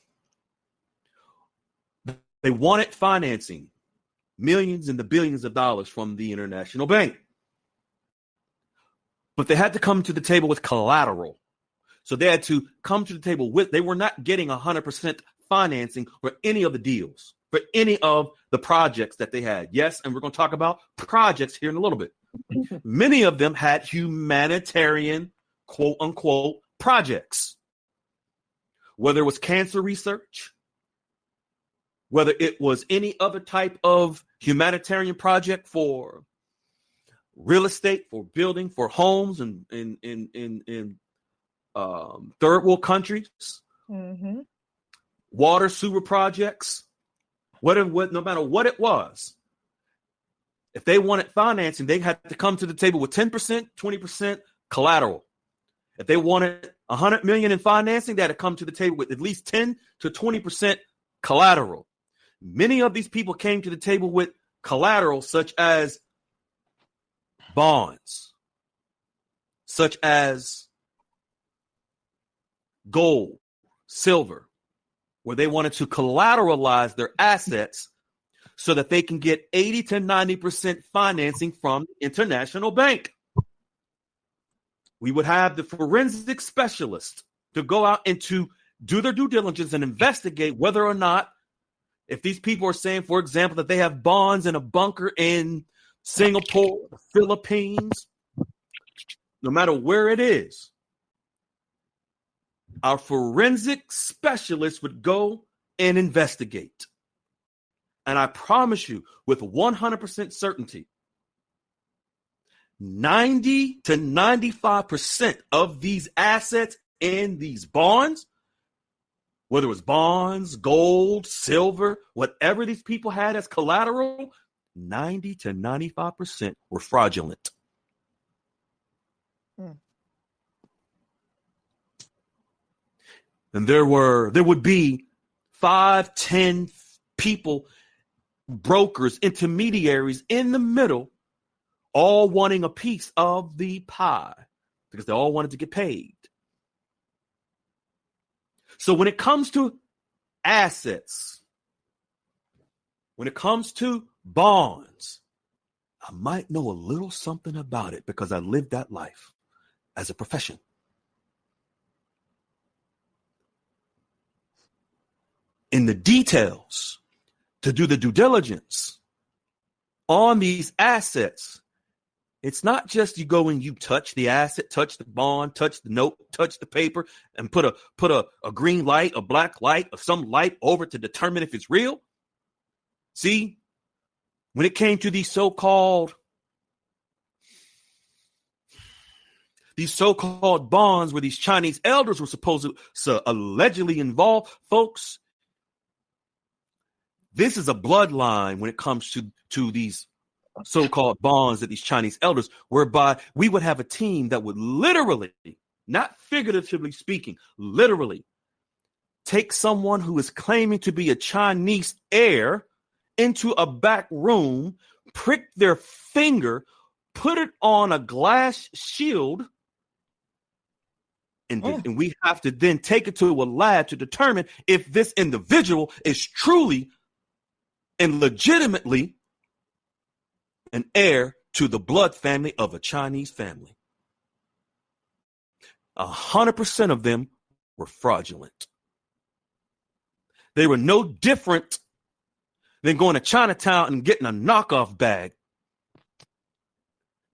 they wanted financing, millions and the billions of dollars from the international bank. But they had to come to the table with collateral. So they had to come to the table with, they were not getting 100% financing for any of the deals, for any of the projects that they had. Yes, and we're going to talk about projects here in a little bit. Many of them had humanitarian, quote unquote, projects. Whether it was cancer research, whether it was any other type of humanitarian project for real estate, for building, for homes in third world countries, water, sewer projects, no matter what it was, if they wanted financing, they had to come to the table with 10%, 20% collateral. If they wanted $100 million in financing, they had to come to the table with at least 10 to 20% collateral. Many of these people came to the table with collateral such as bonds, such as gold, silver, where they wanted to collateralize their assets so that they can get 80 to 90% financing from the international bank. We would have the forensic specialist to go out and to do their due diligence and investigate whether or not, if these people are saying, for example, that they have bonds in a bunker in Singapore, the Philippines, no matter where it is, our forensic specialist would go and investigate. And I promise you, with 100% certainty, 90 to 95% of these assets and these bonds, whether it was bonds, gold, silver, whatever these people had as collateral, 90 to 95% were fraudulent. And there would be 5, 10 people, brokers, intermediaries in the middle, all wanting a piece of the pie because they all wanted to get paid. So when it comes to assets, when it comes to bonds, I might know a little something about it because I lived that life as a profession. In the details, to do the due diligence on these assets, it's not just you go and you touch the asset, touch the bond, touch the note, touch the paper, and put a green light, a black light, or some light over to determine if it's real. See, when it came to these so-called bonds where these Chinese elders were supposed to allegedly involved, folks, this is a bloodline when it comes to these so-called bonds that these Chinese elders, whereby we would have a team that would literally, not figuratively speaking, literally take someone who is claiming to be a Chinese heir into a back room, prick their finger, put it on a glass shield, and we have to then take it to a lab to determine if this individual is truly and legitimately an heir to the blood family of a Chinese family. 100% of them were fraudulent. They were no different than going to Chinatown and getting a knockoff bag.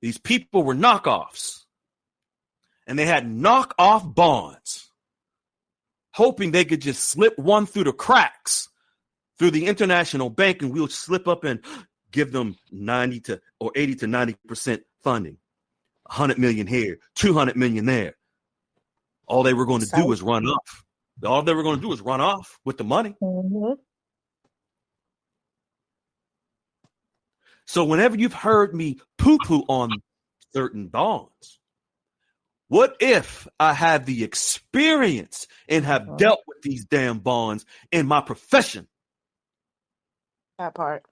These people were knockoffs, and they had knockoff bonds, hoping they could just slip one through the cracks through the international bank, and we'll slip up and give them 90 to or 80 to 90% funding. 100 million here, 200 million there. All they were going to do is run off. All they were going to do is run off with the money. Mm-hmm. So whenever you've heard me poo-poo on certain bonds, what if I have the experience and have dealt with these damn bonds in my profession? That part.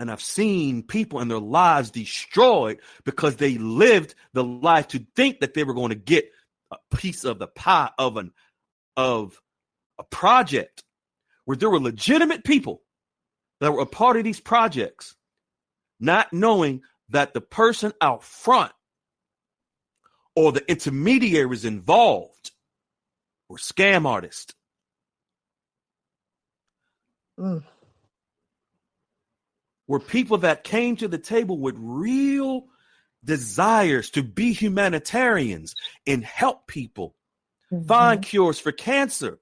And I've seen people and their lives destroyed because they lived the life to think that they were going to get a piece of the pie of a project where there were legitimate people that were a part of these projects, not knowing that the person out front or the intermediaries involved were scam artists. Were people that came to the table with real desires to be humanitarians and help people, find cures for cancer,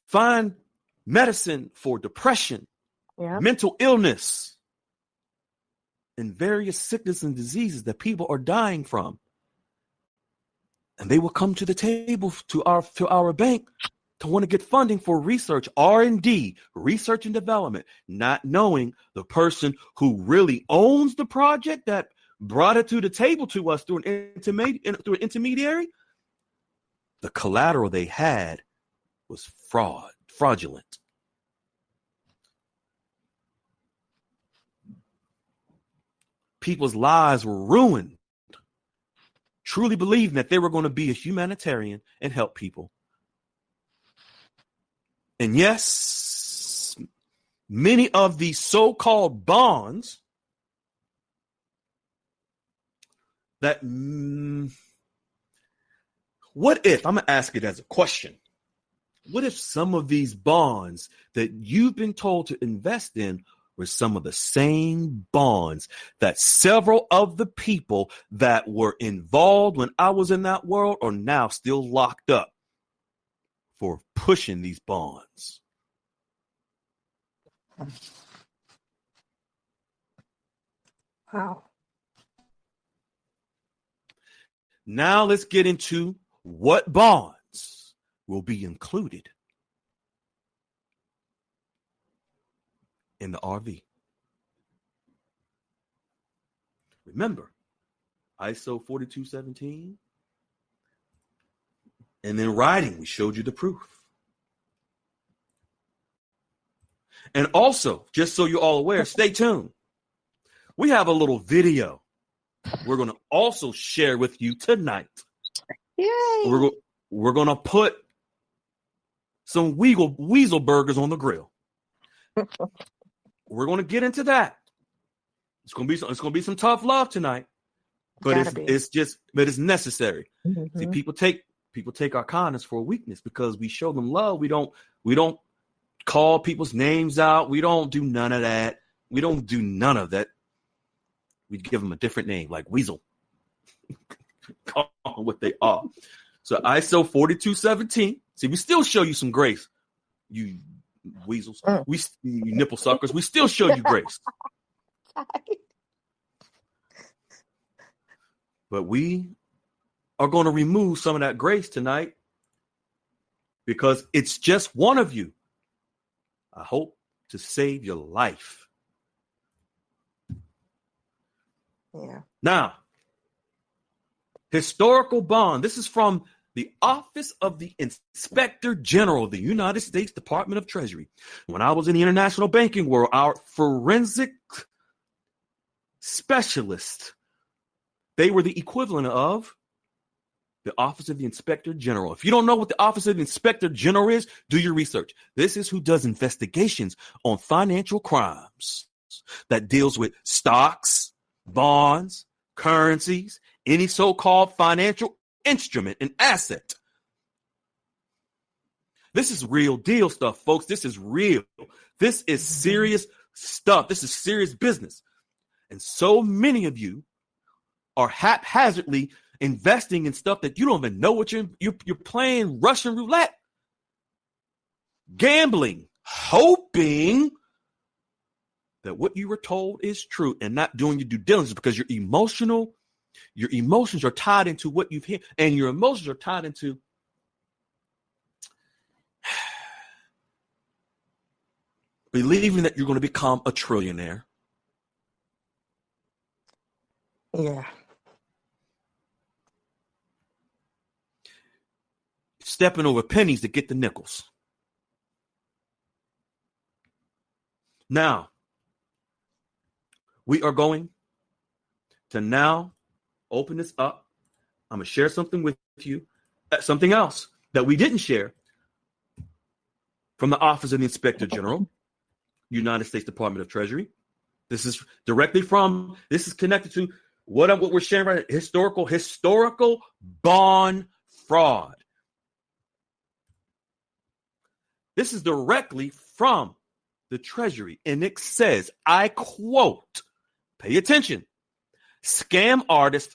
find medicine for depression, mental illness, and various sickness and diseases that people are dying from. And they will come to the table to our bank to want to get funding for research, R&D, research and development, not knowing the person who really owns the project that brought it to the table to us through an intermediary. The collateral they had was fraudulent. People's lives were ruined, truly believing that they were going to be a humanitarian and help people. And yes, many of these so-called bonds that, what if, I'm going to ask it as a question. What if some of these bonds that you've been told to invest in were some of the same bonds that several of the people that were involved when I was in that world are now still locked up for pushing these bonds? Wow. Now let's get into what bonds will be included in the RV. Remember, ISO 4217. And then writing, we showed you the proof. And also, just so you're all aware, stay tuned. We have a little video we're going to also share with you tonight. Yay! We're going to put some weasel burgers on the grill. We're going to get into that. It's going to be some tough love tonight, but it's necessary. Mm-hmm. See, people take our kindness for a weakness because we show them love. We don't call people's names out. We don't do none of that. We don't do none of that. We give them a different name, like Weasel. Call them what they are. So ISO 4217. See, we still show you some grace, you weasels. You nipple suckers. We still show you grace. But we are going to remove some of that grace tonight because it's just one of you. I hope to save your life. Yeah. Now, historical bond. This is from the Office of the Inspector General of the United States Department of Treasury. When I was in the international banking world, our forensic specialists, they were the equivalent of the Office of the Inspector General. If you don't know what the Office of the Inspector General is, do your research. This is who does investigations on financial crimes that deals with stocks, bonds, currencies, any so-called financial instrument and asset. This is real deal stuff, folks. This is real. This is serious stuff. This is serious business. And so many of you are haphazardly investing in stuff that you don't even know what you're playing Russian roulette, gambling, hoping that what you were told is true and not doing your due diligence because your emotions are tied into what you've heard, and your emotions are tied into believing that you're going to become a trillionaire. Yeah. Stepping over pennies to get the nickels. Now, we are going to now open this up. I'm going to share something with you, something else that we didn't share from the Office of the Inspector General, United States Department of Treasury. This is connected to what we're sharing right now, historical bond fraud. This is directly from the Treasury, and it says, I quote, pay attention, scam artists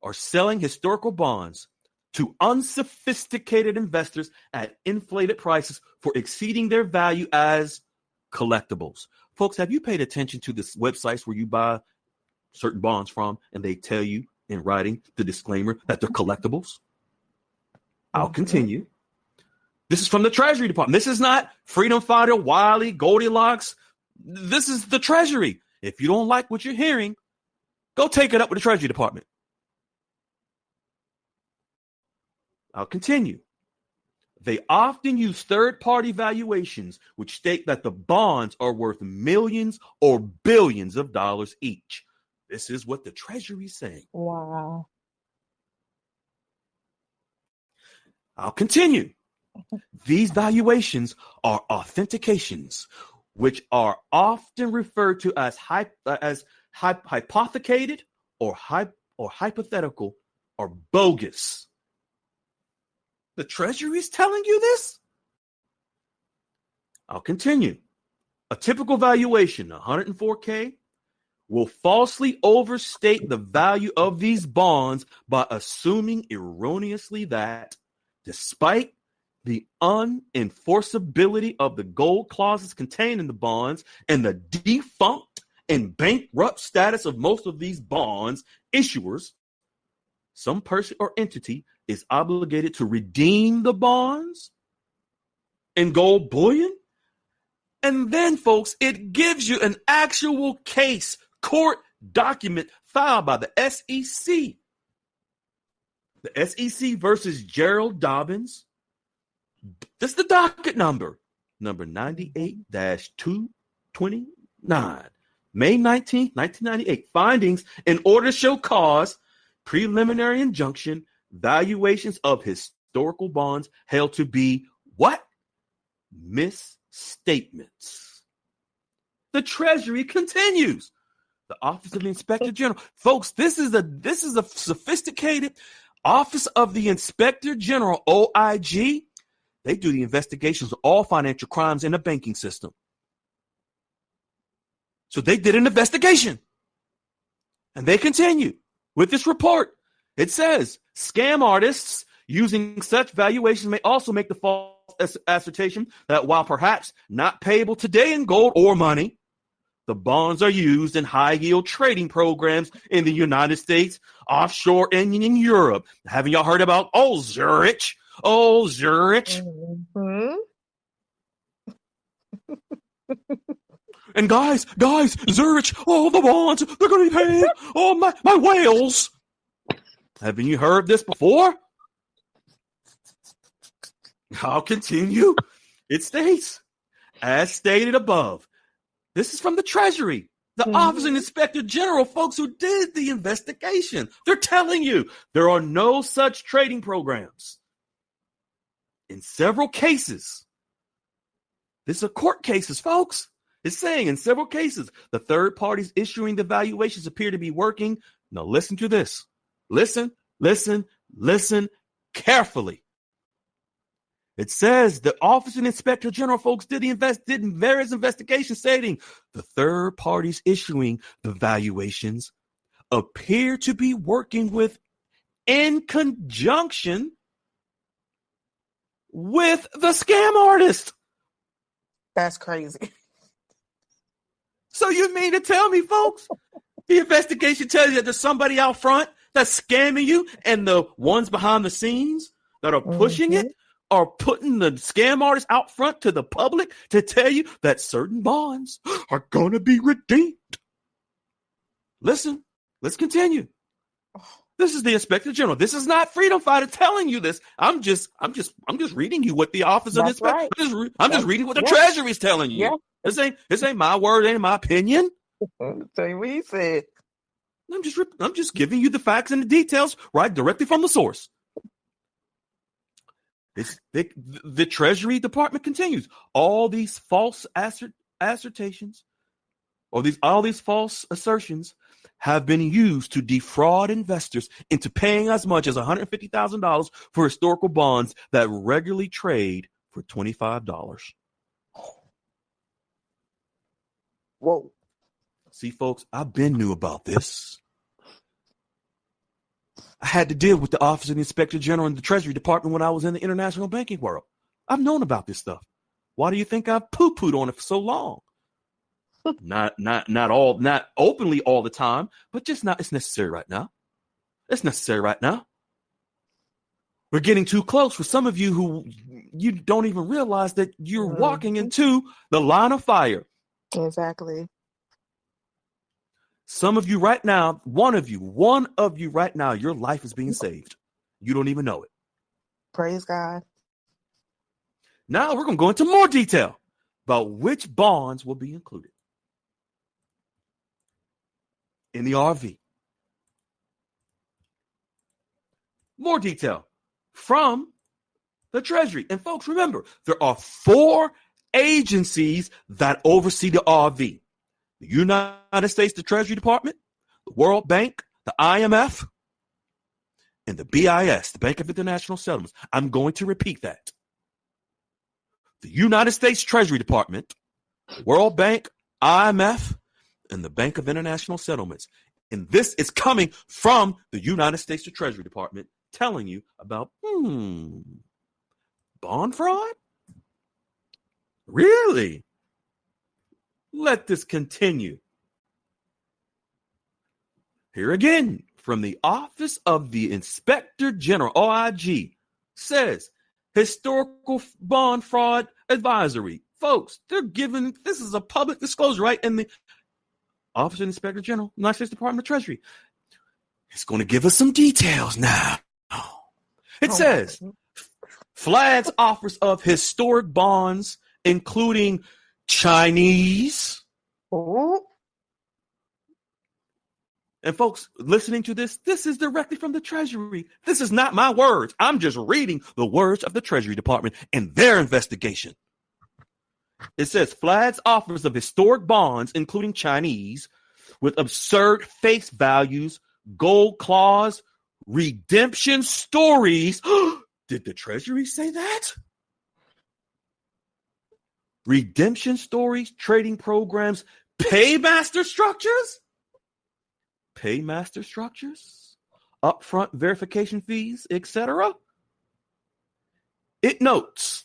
are selling historical bonds to unsophisticated investors at inflated prices for exceeding their value as collectibles. Folks, have you paid attention to the websites where you buy certain bonds from and they tell you in writing the disclaimer that they're collectibles? I'll continue. This is from the Treasury Department. This is not Freedom Fighter, Wiley, Goldilocks. This is the Treasury. If you don't like what you're hearing, go take it up with the Treasury Department. I'll continue. They often use third-party valuations, which state that the bonds are worth millions or billions of dollars each. This is what the Treasury is saying. Wow. I'll continue. These valuations are authentications, which are often referred to as hypothecated or hypothetical or bogus. The Treasury is telling you this? I'll continue. A typical valuation, 104K, will falsely overstate the value of these bonds by assuming erroneously that despite the unenforceability of the gold clauses contained in the bonds and the defunct and bankrupt status of most of these bonds issuers, some person or entity is obligated to redeem the bonds in gold bullion And then, folks, it gives you an actual case court document filed by the SEC. The SEC versus Gerald Dobbins. This is the docket number 98-229. May 19th, 1998. Findings in order to show cause, preliminary injunction, valuations of historical bonds held to be what? Misstatements. The Treasury continues. The Office of the Inspector General. Folks, this is a sophisticated Office of the Inspector General, OIG. They do the investigations of all financial crimes in the banking system. So they did an investigation. And they continue with this report. It says, scam artists using such valuations may also make the false assertion that while perhaps not payable today in gold or money, the bonds are used in high-yield trading programs in the United States, offshore, and in Europe. Haven't y'all heard about Zurich? Zurich. Mm-hmm. And guys, Zurich, the bonds, they're going to be paid. My whales. Haven't you heard this before? I'll continue. It states, as stated above, this is from the Treasury, the Office of the Inspector General, folks who did the investigation. They're telling you there are no such trading programs. In several cases, this are court cases, folks. It's saying in several cases, the third parties issuing the valuations appear to be working. Now listen to this. Listen carefully. It says the Office of the Inspector General, folks, did various investigations stating the third parties issuing the valuations appear to be working with in conjunction with the scam artist. That's crazy. So you mean to tell me, folks, the investigation tells you that there's somebody out front that's scamming you, and the ones behind the scenes that are pushing it are putting the scam artists out front to the public to tell you that certain bonds are going to be redeemed. Listen, let's continue. This is the Inspector General. This is not Freedom Fighter telling you this. I'm just reading you what the Office of the Inspector. Right. I'm just reading what the Treasury is telling you. Yeah. This ain't my word, ain't my opinion. Tell you what he said. I'm just giving you the facts and the details right directly from the source. The Treasury Department continues. All these false assertions, or all these false assertions, have been used to defraud investors into paying as much as $150,000 for historical bonds that regularly trade for $25. Whoa. See, folks, I've been knew about this. I had to deal with the Office of the Inspector General and the Treasury Department when I was in the international banking world. I've known about this stuff. Why do you think I've poo-pooed on it for so long? Not openly all the time, but just not. It's necessary right now. It's necessary right now. We're getting too close for some of you who you don't even realize that you're walking into the line of fire. Exactly. Some of you right now, one of you right now, your life is being saved. You don't even know it. Praise God. Now we're going to go into more detail about which bonds will be included in the RV. More detail from the Treasury. And folks, remember, there are 4 agencies that oversee the RV. The United States, the Treasury Department, the World Bank, the IMF, and the BIS, the Bank of International Settlements. I'm going to repeat that. The United States Treasury Department, the World Bank, IMF, and the Bank of International Settlements. And this is coming from the United States Treasury Department telling you about, bond fraud? Really? Let this continue. Here again, from the Office of the Inspector General, OIG, says historical bond fraud advisory. Folks, they're giving, this is a public disclosure, right? And the Office of Inspector General, United States Department of Treasury, it's going to give us some details now. It says, flags offers of historic bonds, including Chinese. Ooh. And folks, listening to this is directly from the Treasury. This is not my words. I'm just reading the words of the Treasury Department and their investigation. It says flags offers of historic bonds, including Chinese, with absurd face values, gold clause, redemption stories. Did the Treasury say that? Redemption stories, trading programs, paymaster structures, upfront verification fees, etc. It notes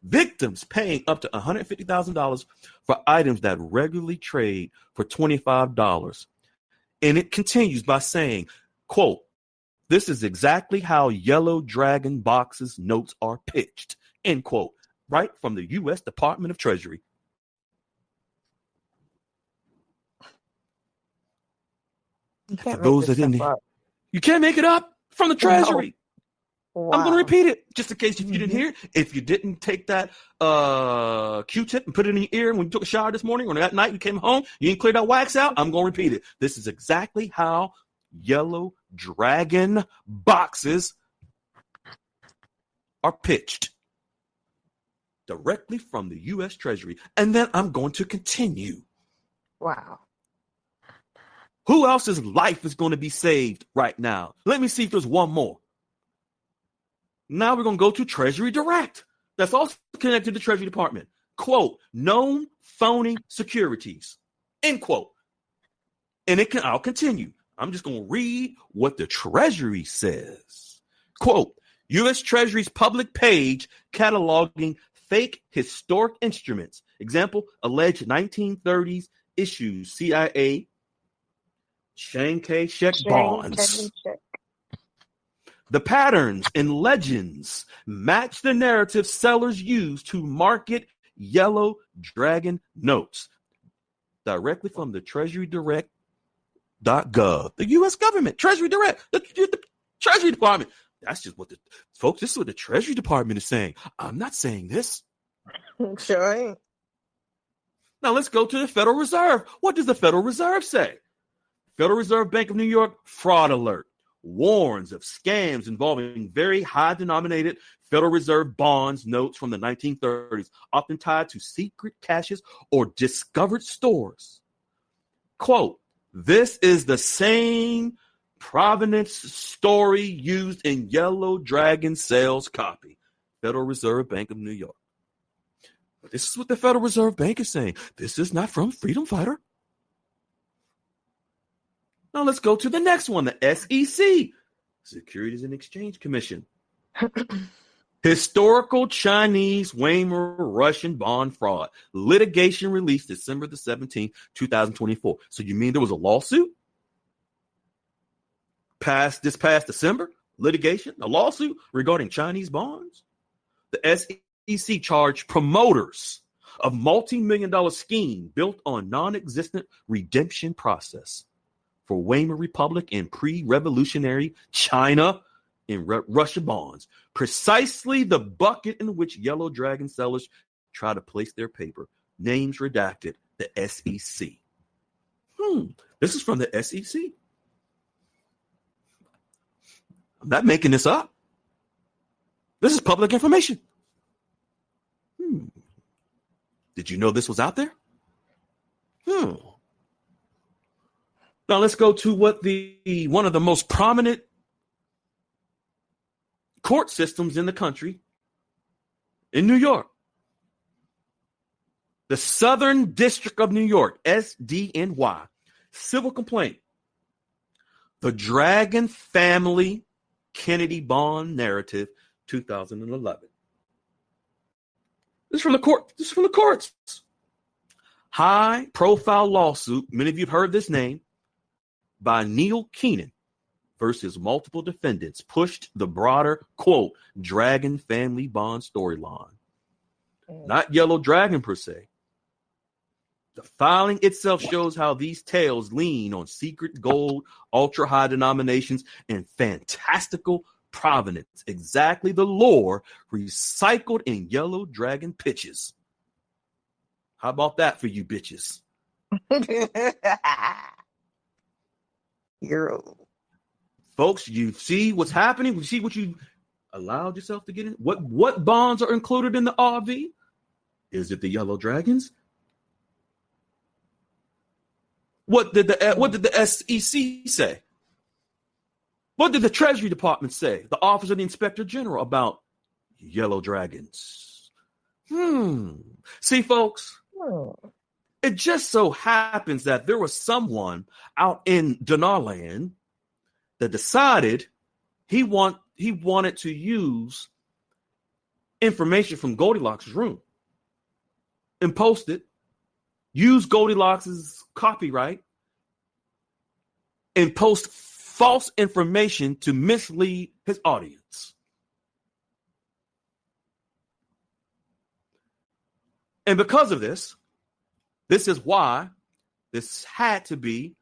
victims paying up to $150,000 for items that regularly trade for $25. And it continues by saying, quote, this is exactly how Yellow Dragon boxes notes are pitched, end quote, right from the U.S. Department of Treasury. For those that didn't, you can't make it up from the Treasury. No. Wow. I'm going to repeat it just in case if you didn't hear it. If you didn't take that Q-tip and put it in your ear when you took a shower this morning or that night you came home, you didn't clear that wax out, I'm going to repeat it. This is exactly how Yellow Dragon boxes are pitched directly from the U.S. Treasury. And then I'm going to continue. Wow. Who else's life is going to be saved right now? Let me see if there's one more. Now we're going to go to Treasury Direct. That's also connected to the Treasury Department. Quote, known phony securities, end quote. And I'll continue. I'm just going to read what the Treasury says. Quote, U.S. Treasury's public page cataloging fake historic instruments. Example, alleged 1930s issues, CIA, Chiang Kai-shek bonds. The patterns and legends match the narrative sellers use to market Yellow Dragon notes directly from the TreasuryDirect.gov. The U.S. government, Treasury Direct, the Treasury Department. That's just what folks, this is what the Treasury Department is saying. I'm not saying this. Sure ain't. Now let's go to the Federal Reserve. What does the Federal Reserve say? Federal Reserve Bank of New York, fraud alert. Warns of scams involving very high denominated Federal Reserve bonds notes from the 1930s, often tied to secret caches or discovered stores. Quote, this is the same provenance story used in Yellow Dragon sales copy. Federal Reserve Bank of New York. But this is what the Federal Reserve Bank is saying. This is not from Freedom Fighter. Now let's go to the next one, the SEC, Securities and Exchange Commission. Historical Chinese Weimar Russian bond fraud. Litigation released December the 17th, 2024. So you mean there was a lawsuit? This past December? Litigation? A lawsuit regarding Chinese bonds? The SEC charged promoters of multi-million-dollar scheme built on non-existent redemption process for Weimar Republic and pre-revolutionary China and Russia bonds, precisely the bucket in which Yellow Dragon sellers try to place their paper. Names redacted, the SEC. This is from the SEC. I'm not making this up. This is public information. Did you know this was out there? Now let's go to what one of the most prominent court systems in the country, in New York. The Southern District of New York, SDNY, civil complaint. The Dragon Family Kennedy Bond Narrative, 2011. This is from the court. This is from the courts. High profile lawsuit. Many of you have heard this name. By Neil Keenan versus multiple defendants pushed the broader, quote, Dragon Family Bond storyline. not Yellow Dragon per se. The filing itself shows how these tales lean on secret gold, ultra-high denominations, and fantastical provenance. Exactly the lore recycled in Yellow Dragon pitches. How about that for you bitches? Folks, you see what's happening? You see what you allowed yourself to get in? What bonds are included in the RV? Is it the Yellow Dragons? What did the SEC say? What did the Treasury Department say? The Office of the Inspector General about Yellow Dragons? See, folks, it just so happens that there was someone out in Denarland that decided he wanted to use information from Goldilocks' room and post it, use Goldilocks' copyright, and post false information to mislead his audience. And because of this is why this had to be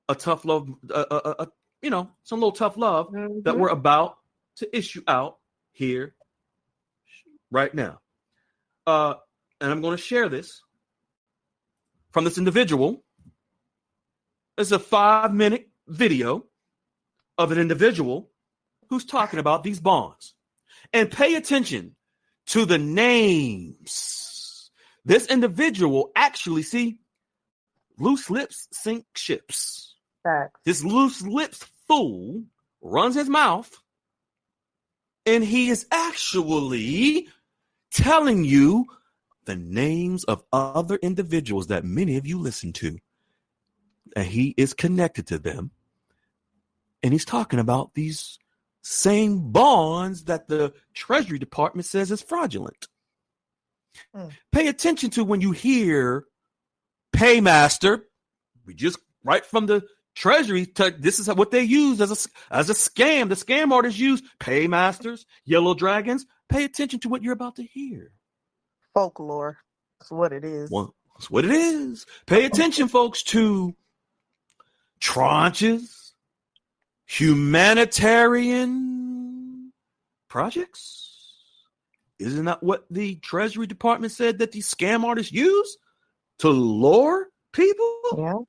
a tough love, some little tough love that we're about to issue out here right now. And I'm going to share this from this individual. It's a 5-minute video of an individual who's talking about these bonds. And pay attention to the names. This individual actually, loose lips sink ships. This loose lips fool runs his mouth, and he is actually telling you the names of other individuals that many of you listen to. And he is connected to them. And he's talking about these same bonds that the Treasury Department says is fraudulent. Pay attention to when you hear Paymaster. We just right from the Treasury. This is what they use as a scam. The scam artists use Paymasters, Yellow Dragons. Pay attention to what you're about to hear. Folklore. That's what it is. Well, that's what it is. Pay attention, folks, to tranches, humanitarian projects. Isn't that what the Treasury Department said that these scam artists use to lure people? Yeah.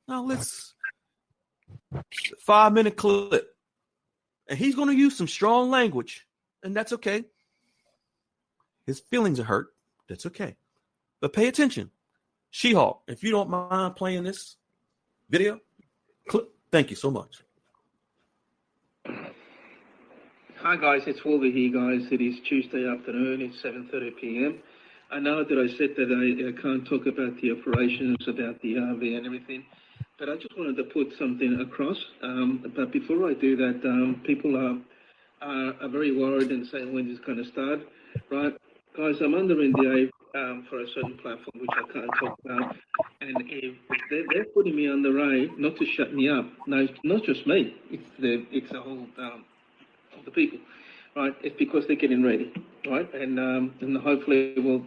Now let's 5-minute clip. And he's going to use some strong language, and that's okay. His feelings are hurt. That's okay. But pay attention. She-Hulk, if you don't mind playing this video clip, thank you so much. Hi guys, it's Wolver here guys. It is Tuesday afternoon, it's 7:30 p.m. I know that I said that I can't talk about the operations, about the RV and everything, but I just wanted to put something across. But before I do that, people are very worried and saying when it's going to start, right? Guys, I'm under NDA for a certain platform which I can't talk about, and if they're putting me on the radar not to shut me up. No, it's not just me. It's the whole of the people, right? It's because they're getting ready, right? And hopefully we'll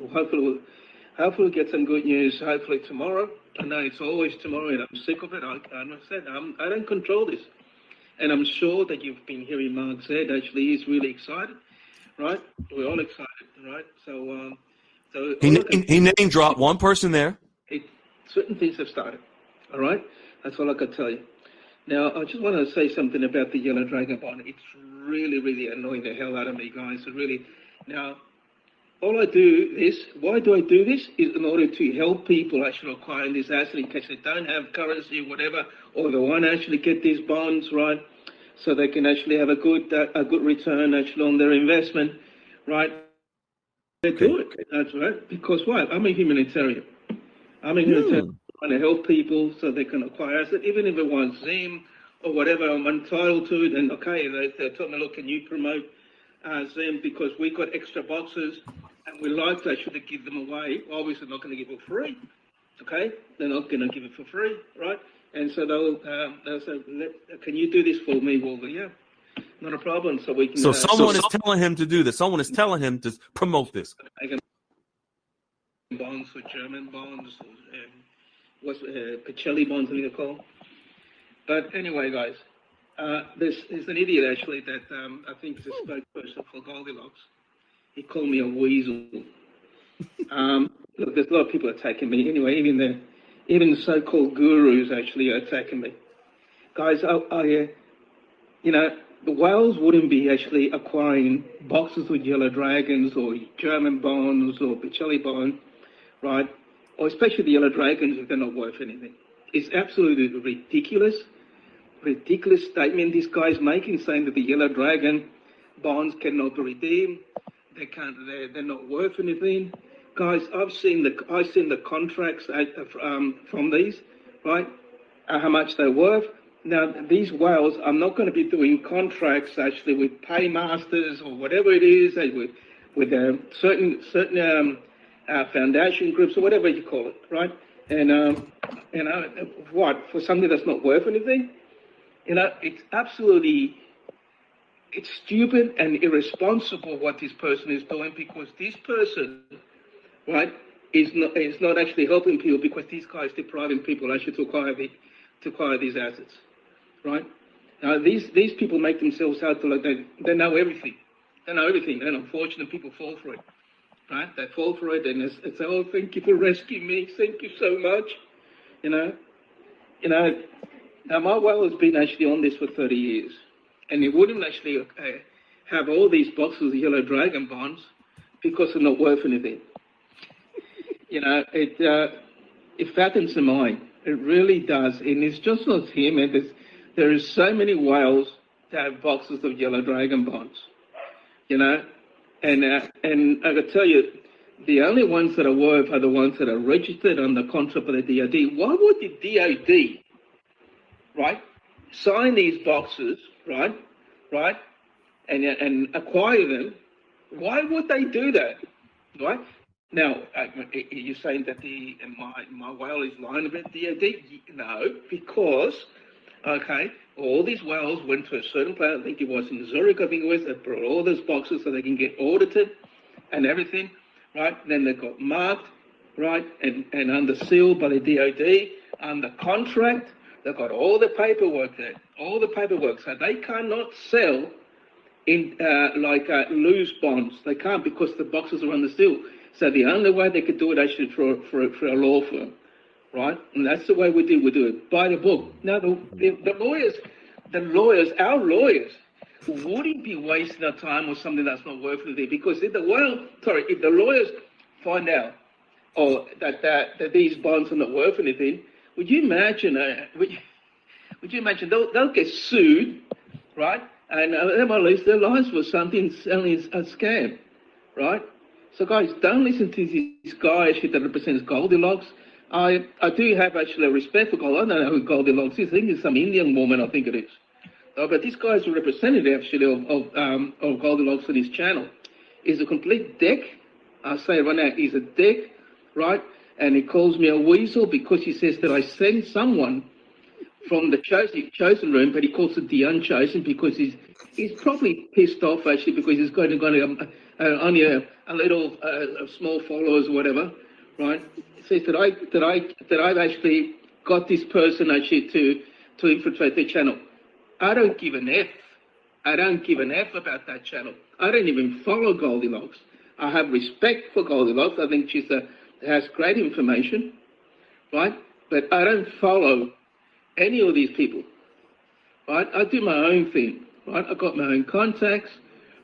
get some good news. Hopefully tomorrow. I know it's always tomorrow, and I'm sick of it. I don't control this, and I'm sure that you've been hearing Mark said. Actually, he's really excited, right? We're all excited, right? So he name dropped one person there. Certain things have started, all right? That's all I can tell you. Now, I just want to say something about the Yellow Dragon bond. It's really, really annoying the hell out of me, guys. Really. Now, why do I do this? Is in order to help people actually acquire this asset in case they don't have currency or whatever, or they want to actually get these bonds, right? So they can actually have a good return actually on their investment, right? They do it. That's right. Because what? I'm a humanitarian. Trying to help people so they can acquire assets, even if it wants Zim or whatever I'm entitled to it. And okay, they told me, look, can you promote Zim because we got extra boxes and we like to actually give them away. Obviously, not going to give it free. Okay, they're not going to give it for free, right? And so they'll say, can you do this for me, Walter? Yeah. Not a problem. So we can. So someone is telling him to do this. Someone is telling him to promote this. Bonds or German bonds, or, what's Pacelli bonds, I think they're called. But anyway, guys, there's an idiot actually that I think is a spokesperson for Goldilocks. He called me a weasel. Look, there's a lot of people attacking me. Anyway, even the so-called gurus actually are attacking me. Guys, the whales wouldn't be actually acquiring boxes with yellow dragons or German bonds or Pacelli bonds, right? Or especially the yellow dragons if they're not worth anything. It's absolutely ridiculous statement this guy's making, saying that the yellow dragon bonds cannot be redeemed. They're not worth anything. Guys, I've seen the contracts from these, right? How much they're worth. Now, these whales, I'm not going to be doing contracts actually with paymasters or whatever it is, with certain foundation groups or whatever you call it, right? And what, for something that's not worth anything? It's absolutely, it's stupid and irresponsible what this person is doing, because this person, right, is not actually helping people, because this guy is depriving people actually to acquire these assets, right? Now these people make themselves out to like they know everything. They know everything, and unfortunately people fall for it, right? They fall for it, and it's oh, thank you for rescuing me, thank you so much, Now my whale has been actually on this for 30 years, and it wouldn't actually have all these boxes of yellow dragon bonds because they're not worth anything. It fattens the mind. It really does, and it's just not him. And there is so many whales that have boxes of yellow dragon bonds, and I can tell you, the only ones that are worth are the ones that are registered on the contract by the DoD. Why would the DoD, right, sign these boxes, right, and acquire them? Why would they do that, right? Now, you're saying that my whale is lying about DoD? No, because, okay, all these whales went to a certain place, I think it was in Zurich, they brought all those boxes so they can get audited and everything, right? Then they got marked, right, and under seal by the DoD, under contract. They've got all the paperwork there, so they cannot sell in loose bonds. They can't, because the boxes are under seal. So the only way they could do it actually for a law firm, right? And that's the way we do it by the book. Now the lawyers, our lawyers, wouldn't be wasting our time on something that's not worth anything, because if the lawyers find out that these bonds are not worth anything, would you imagine? Would you imagine they'll get sued, right? And they might lose their lives for something only a scam, right? So guys, don't listen to this guy actually that represents Goldilocks. I do have actually a respect for Goldilocks. I don't know who Goldilocks is. I think it's some Indian woman, I think it is. But this guy is a representative actually of Goldilocks on his channel. He's a complete dick. I'll say it right now, he's a dick, right? And he calls me a weasel because he says that I sent someone from the chosen room, but he calls it the unchosen because he's probably pissed off actually, because he's got only a little small followers or whatever, right? He says that I've actually got this person actually to infiltrate the channel. I don't give an F. I don't give an F about that channel. I don't even follow Goldilocks. I have respect for Goldilocks. I think she has great information, right? But I don't follow any of these people, right? I do my own thing, right? I've got my own contacts,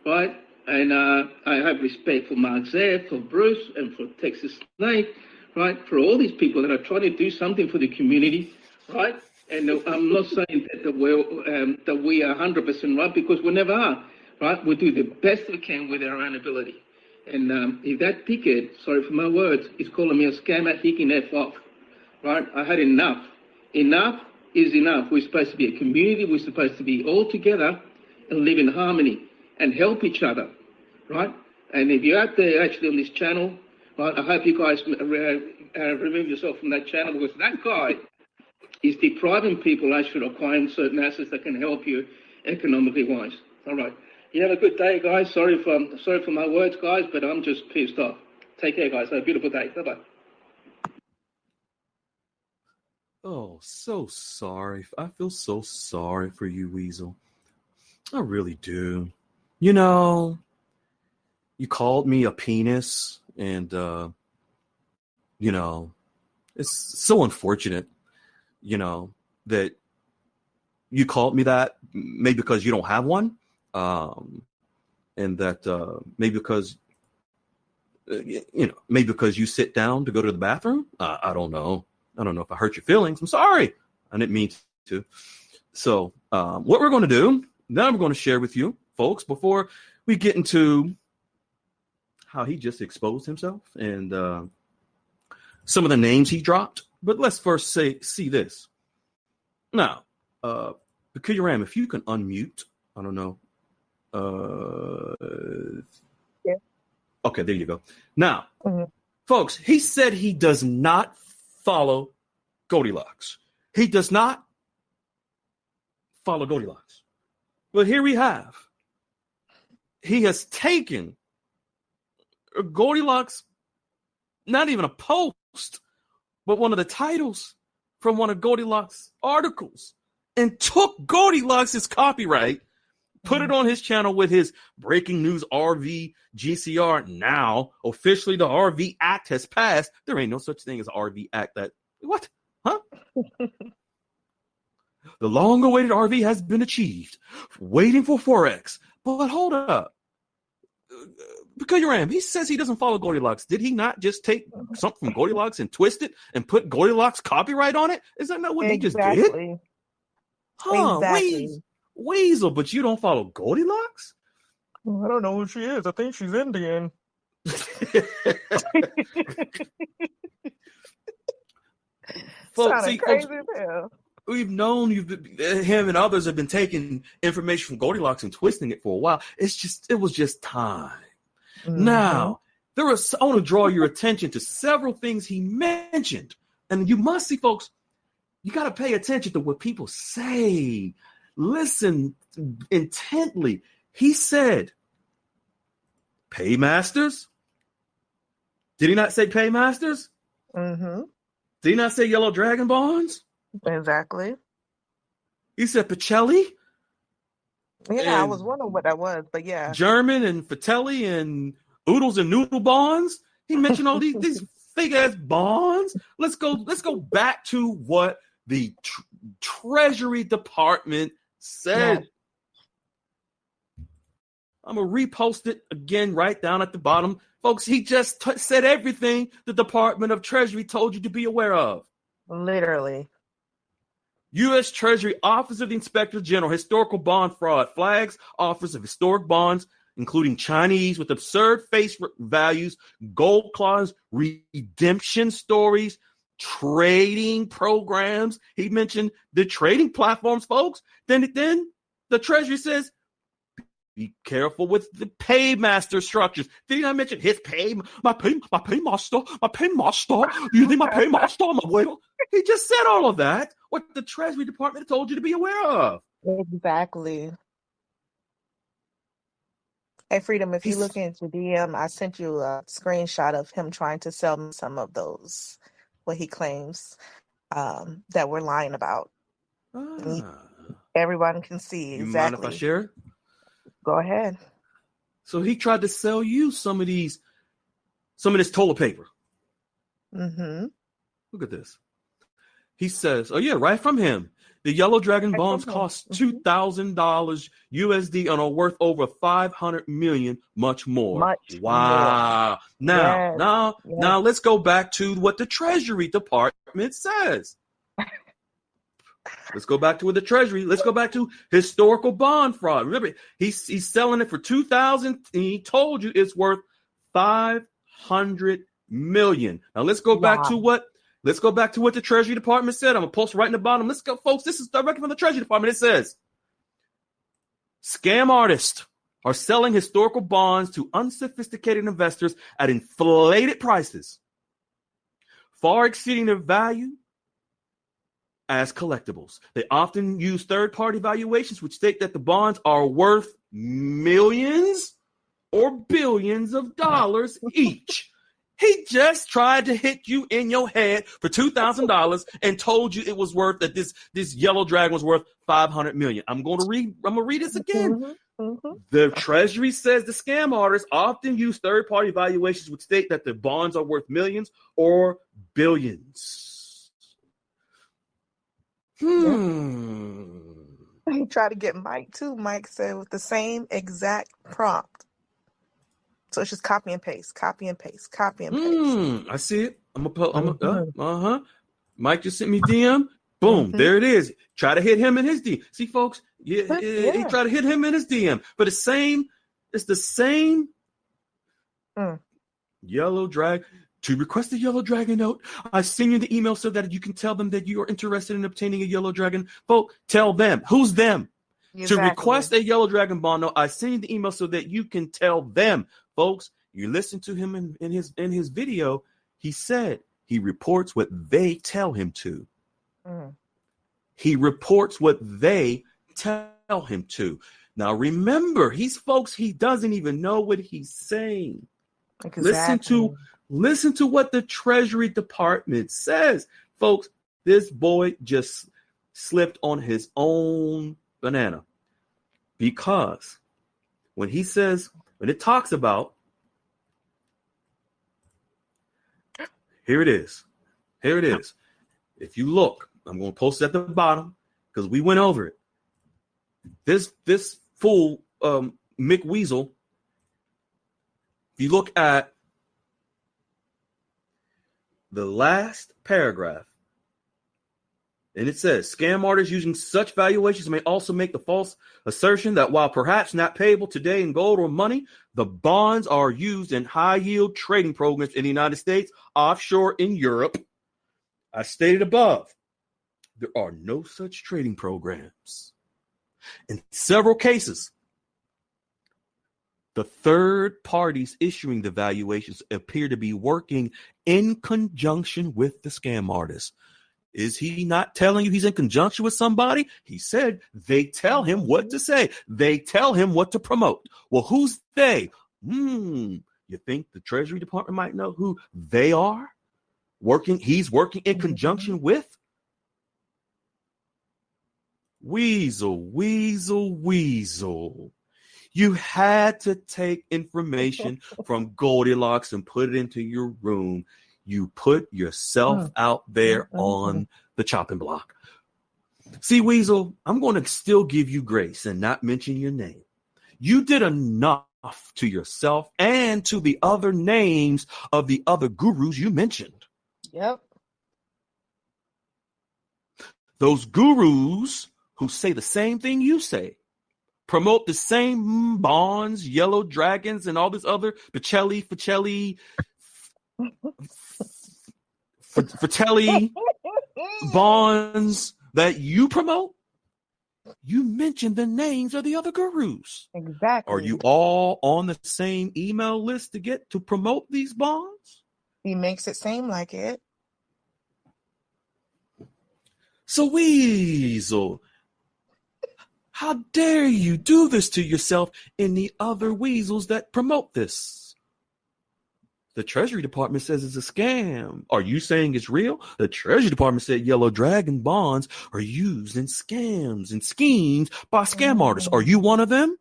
right? And I have respect for Mark Zeff, for Bruce, and for Texas Snake, right? For all these people that are trying to do something for the community, right? And I'm not saying that we are 100% right, because we never are, right? We do the best we can with our own ability. And if that dickhead, sorry for my words, is calling me a scammer, he can F off, right? I had enough. Enough is enough. We're supposed to be a community. We're supposed to be all together and live in harmony and help each other, right? And if you're out there actually on this channel, right, I hope you guys remove yourself from that channel, because that guy is depriving people actually of acquiring certain assets that can help you economically wise. All right. You have a good day, guys. Sorry for my words, guys, but I'm just pissed off. Take care, guys. Have a beautiful day. Bye-bye. Oh, so sorry. I feel so sorry for you, Weasel. I really do. You know, you called me a penis, and, you know, it's so unfortunate, that you called me that, maybe because you don't have one, and that maybe because, maybe because you sit down to go to the bathroom. I don't know. I don't know if I hurt your feelings. I'm sorry. I didn't mean to. So what we're going to do, now we're going to share with you, folks, before we get into how he just exposed himself and some of the names he dropped. But let's first see this. Now, Peculiar Ram, if you can unmute, I don't know. Yeah. Okay, there you go. Now, folks, he said he does not follow Goldilocks. He does not follow Goldilocks. But here we have. He has taken Goldilocks, not even a post, but one of the titles from one of Goldilocks' articles, and took Goldilocks' copyright, put it on his channel with his breaking news RV GCR. Now, officially, the RV Act has passed. There ain't no such thing as RV Act. What? Huh? The long-awaited RV has been achieved. Waiting for Forex. But hold up. Peculiar Ram, he says he doesn't follow Goldilocks. Did he not just take something from Goldilocks and twist it and put Goldilocks copyright on it? Is that not what he just did? Huh, Exactly. Weasel, but you don't follow Goldilocks? I don't know who she is. I think she's Indian. Folks, crazy as hell. We've known him and others have been taking information from Goldilocks and twisting it for a while. It was just time. Mm-hmm. Now, I want to draw your attention to several things he mentioned. And you must see, folks, you got to pay attention to what people say. Listen intently. He said, paymasters. Did he not say paymasters? Mm-hmm. Did he not say yellow dragon bonds? Exactly. He said Pacelli. Yeah, I was wondering what that was, but yeah. German and Fratelli and Oodles and Noodle bonds. He mentioned all these fake ass bonds. Let's go back to what the Treasury Department said. Yeah. I'm going to repost it again right down at the bottom. Folks, he just said everything the Department of Treasury told you to be aware of. Literally. U.S. Treasury Office of the Inspector General, historical bond fraud, flags offers of historic bonds, including Chinese with absurd face values, gold clause, redemption stories, trading programs. He mentioned the trading platforms, folks. Then the Treasury says, be careful with the paymaster structures. Did he not mention his my paymaster? You think my paymaster? I'm a whale. He just said all of that. What the Treasury Department told you to be aware of. Exactly. Hey, Freedom, if you look into DM, I sent you a screenshot of him trying to sell me some of those, what he claims that we're lying about. Everyone can see exactly. You mind if I share it? Go ahead. So he tried to sell you some of this toilet paper. Mm-hmm. Look at this. He says, oh yeah, right from him. The Yellow Dragon bonds cost $2,000 USD and are worth over $500 million, much more. Wow. More. Now let's go back to what the Treasury Department says. Let's go back to Let's go back to historical bond fraud. Remember, he's selling it for $2,000, and he told you it's worth $500 million. Now let's go back to what the Treasury Department said. I'm gonna post right in the bottom. Let's go, folks. This is directly from the Treasury Department. It says, scam artists are selling historical bonds to unsophisticated investors at inflated prices, far exceeding their value as collectibles. They often use third-party valuations which state that the bonds are worth millions or billions of dollars each. He just tried to hit you in your head for $2,000 and told you it was worth that this yellow dragon was worth $500 million. I'm gonna read this again. The Treasury says the scam artists often use third-party valuations which state that the bonds are worth millions or billions. He tried to get Mike too. Mike said with the Same exact prompt. So it's just copy and paste, copy and paste, copy and paste. I see it. Mike just sent me DM. Boom, there it is. Try to hit him in his DM. See, folks, he tried to hit him in his DM. But it's the same yellow dragon. To request a yellow dragon note, I send you the email so that you can tell them that you are interested in obtaining a yellow dragon. Folks, tell them. Who's them? Exactly. To request a yellow dragon bond note, I send you the email so that you can tell them. Folks, you listen to him in his video. He said he reports what they tell him to. He reports what they tell him to. Now remember, he doesn't even know what he's saying. Exactly. Listen to what the Treasury Department says. Folks, this boy just slipped on his own banana. Because when it talks about, here it is. If you look, I'm going to post it at the bottom because we went over it. This fool, Mick Weasel, if you look at the last paragraph, and it says, scam artists using such valuations may also make the false assertion that while perhaps not payable today in gold or money, the bonds are used in high-yield trading programs in the United States, offshore in Europe. As stated above, there are no such trading programs. In several cases, the third parties issuing the valuations appear to be working in conjunction with the scam artists. Is he not telling you he's in conjunction with somebody? He said they tell him what to say. They tell him what to promote. Well, who's they? You think the Treasury Department might know who they are? He's working in conjunction with? Weasel. You had to take information from Goldilocks and put it into your room. You put yourself out there on the chopping block. See, Weasel, I'm going to still give you grace and not mention your name. You did enough to yourself and to the other names of the other gurus you mentioned. Yep. Those gurus who say the same thing you say, promote the same bonds, yellow dragons, and all this other Fratelli bonds that you promote. You mentioned the names of the other gurus. Exactly. Are you all on the same email list to promote these bonds? He makes it seem like it. So, Weasel, how dare you do this to yourself and the other weasels that promote this? The Treasury Department says it's a scam. Are you saying it's real? The Treasury Department said yellow dragon bonds are used in scams and schemes by scam artists. Are you one of them?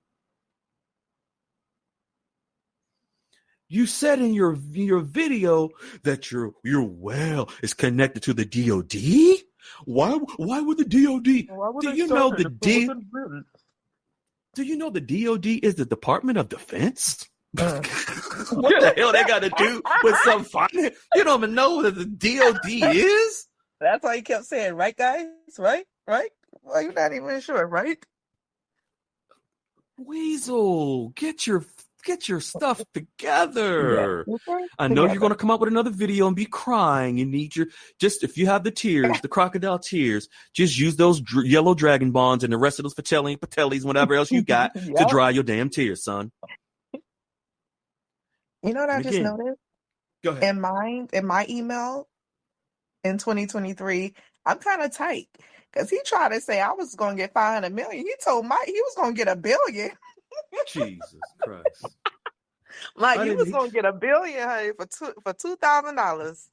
You said in your video that your whale is connected to the DOD. Why would the DOD? Do you know the DOD is the Department of Defense? What the hell they got to do with some fun? You don't even know what the DOD is? That's why he kept saying, right, guys? Right? Well, you're not even sure, right? Weasel, get your stuff together. Yeah. I know you're going to come up with another video and be crying. You need if you have the tears, the crocodile tears, just use those yellow dragon bonds and the rest of those patellis, whatever else you got to dry your damn tears, son. You know what I just noticed? Go ahead. In my email in 2023, I'm kind of tight because he tried to say I was going to get 500 million. He told Mike he was going to get $1 billion. Jesus Christ. Mike, I you didn't. was gonna get $1 billion, honey, for $2,000.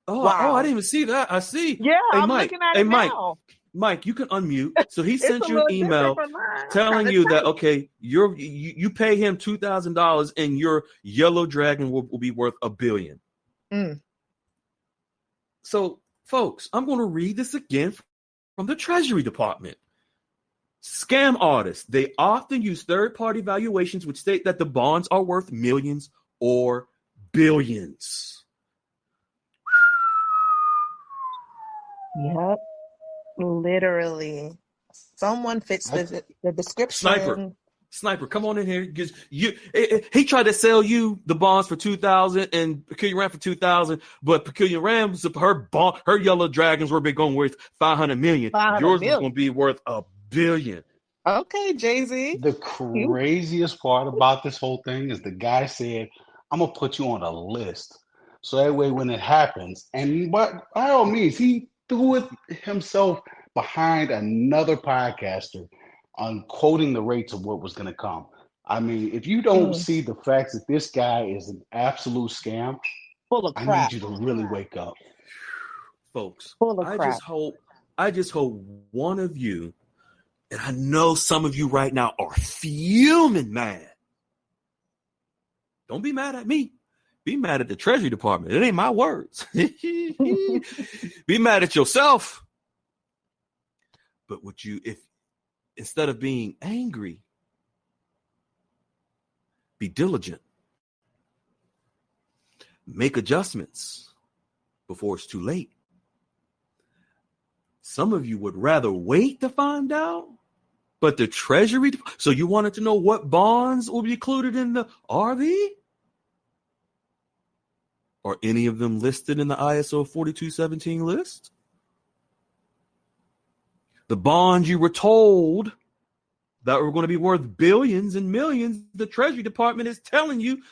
Oh, Wow. I didn't even see that. I see. Yeah, Hey, I'm Mike. looking at Hey, it Mike. now. Mike, you can unmute. So he It's sent a you an little different email from mine. I'm telling trying to you that, type. okay, you pay him $2,000 and your yellow dragon will be worth $1 billion. Mm. So, folks, I'm going to read this again from the Treasury Department. Scam artists, they often use third-party valuations which state that the bonds are worth millions or billions. Yep. Literally. Someone fits the description. Sniper, come on in here. He tried to sell you the bonds for $2,000 and Peculiar Ram for $2,000, but Peculiar Ram's her yellow dragons were going worth $500 million. Yours was going to be worth $1 billion. Okay, Jay-Z. The craziest part about this whole thing is the guy said, I'm going to put you on a list. So that way when it happens, and by all means, he threw it himself behind another podcaster on quoting the rates of what was going to come. I mean, if you don't see the facts that this guy is an absolute scam, full of crap. I need you to really wake up. Folks, Full of crap. I just hope one of you, and I know some of you right now are fuming mad. Don't be mad at me. Be mad at the Treasury Department. It ain't my words. Be mad at yourself. But if instead of being angry, be diligent. Make adjustments before it's too late. Some of you would rather wait to find out, but the Treasury, so you wanted to know what bonds will be included in the RV? Are any of them listed in the ISO 4217 list? The bonds you were told that were going to be worth billions and millions, the Treasury Department is telling you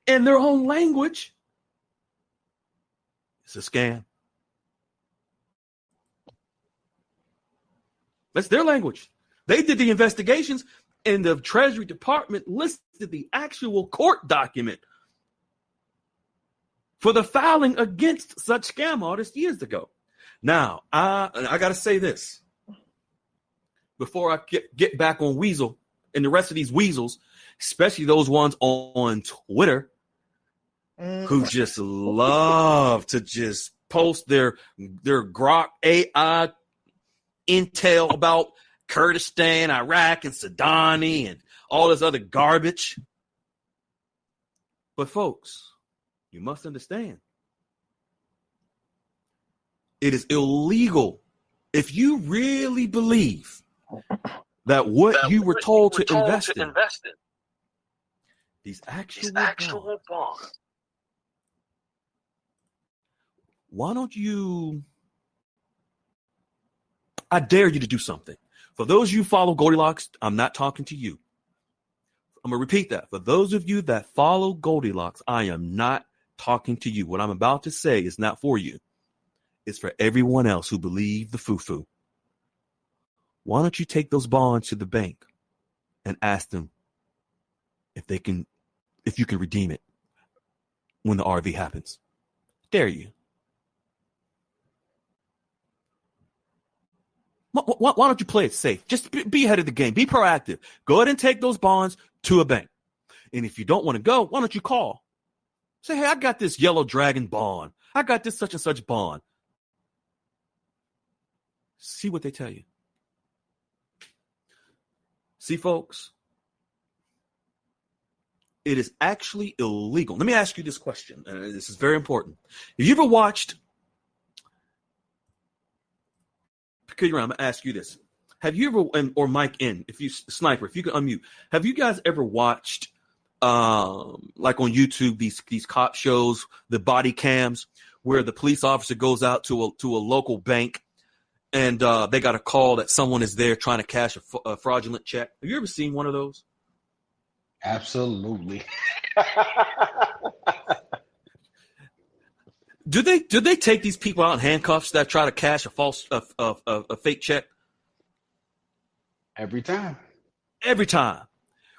in their own language, it's a scam. That's their language. They did the investigations, and the Treasury Department listed the actual court document for the filing against such scam artists years ago. Now, I got to say this before I get back on Weasel and the rest of these weasels, especially those ones on Twitter who just love to just post their Grok AI intel about Kurdistan, Iraq, and Sudan, and all this other garbage. But folks, you must understand, it is illegal if you really believe that what you were told to invest in, these actual bonds. Why don't you? I dare you to do something. For those of you who follow Goldilocks, I'm not talking to you. I'm going to repeat that. For those of you that follow Goldilocks, I am not talking to you. What I'm about to say is not for you. It's for everyone else who believe the foo-foo. Why don't you take those bonds to the bank and ask them if you can redeem it when the RV happens? Dare you? Why don't you play it safe? Just be ahead of the game. Be proactive. Go ahead and take those bonds to a bank. And if you don't want to go, why don't you call? Say, hey, I got this yellow dragon bond. I got this such and such bond. See what they tell you. See, folks, it is actually illegal. Let me ask you this question. This is very important. Have you ever watched I'm going to ask you this. Have you ever, or Mike in, if you Sniper, if you can unmute, have you guys ever watched, like on YouTube, these cop shows, the body cams, where the police officer goes out to a local bank and they got a call that someone is there trying to cash a fraudulent check? Have you ever seen one of those? Absolutely. Do they take these people out in handcuffs that try to cash a false, a fake check? Every time. Every time.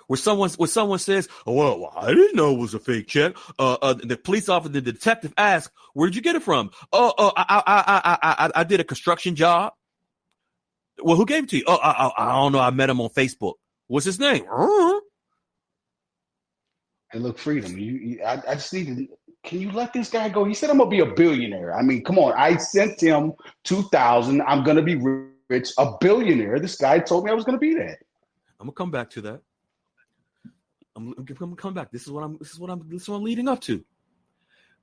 Where someone says, oh, well, I didn't know it was a fake check. The police officer, the detective asks, where did you get it from? I did a construction job. Well, who gave it to you? I don't know. I met him on Facebook. What's his name? And look, Freedom, I just need to, can you let this guy go? He said, I'm going to be a billionaire. I mean, come on. I sent him 2,000. I'm going to be rich, a billionaire. This guy told me I was going to be that. I'm going to come back to that. I'm going to come back. This is what I'm leading up to.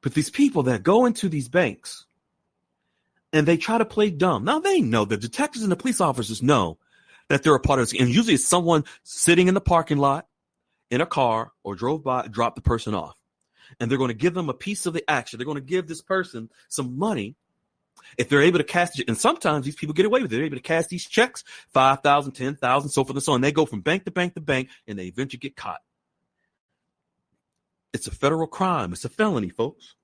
But these people that go into these banks and they try to play dumb. Now they know, the detectives and the police officers know that they're a part of this. And usually it's someone sitting in the parking lot in a car or drove by, dropped the person off. And they're going to give them a piece of the action. They're going to give this person some money if they're able to cash it. And sometimes these people get away with it. They're able to cash these checks, 5,000, 10,000, so forth and so on. They go from bank to bank to bank and they eventually get caught. It's a federal crime. It's a felony, folks.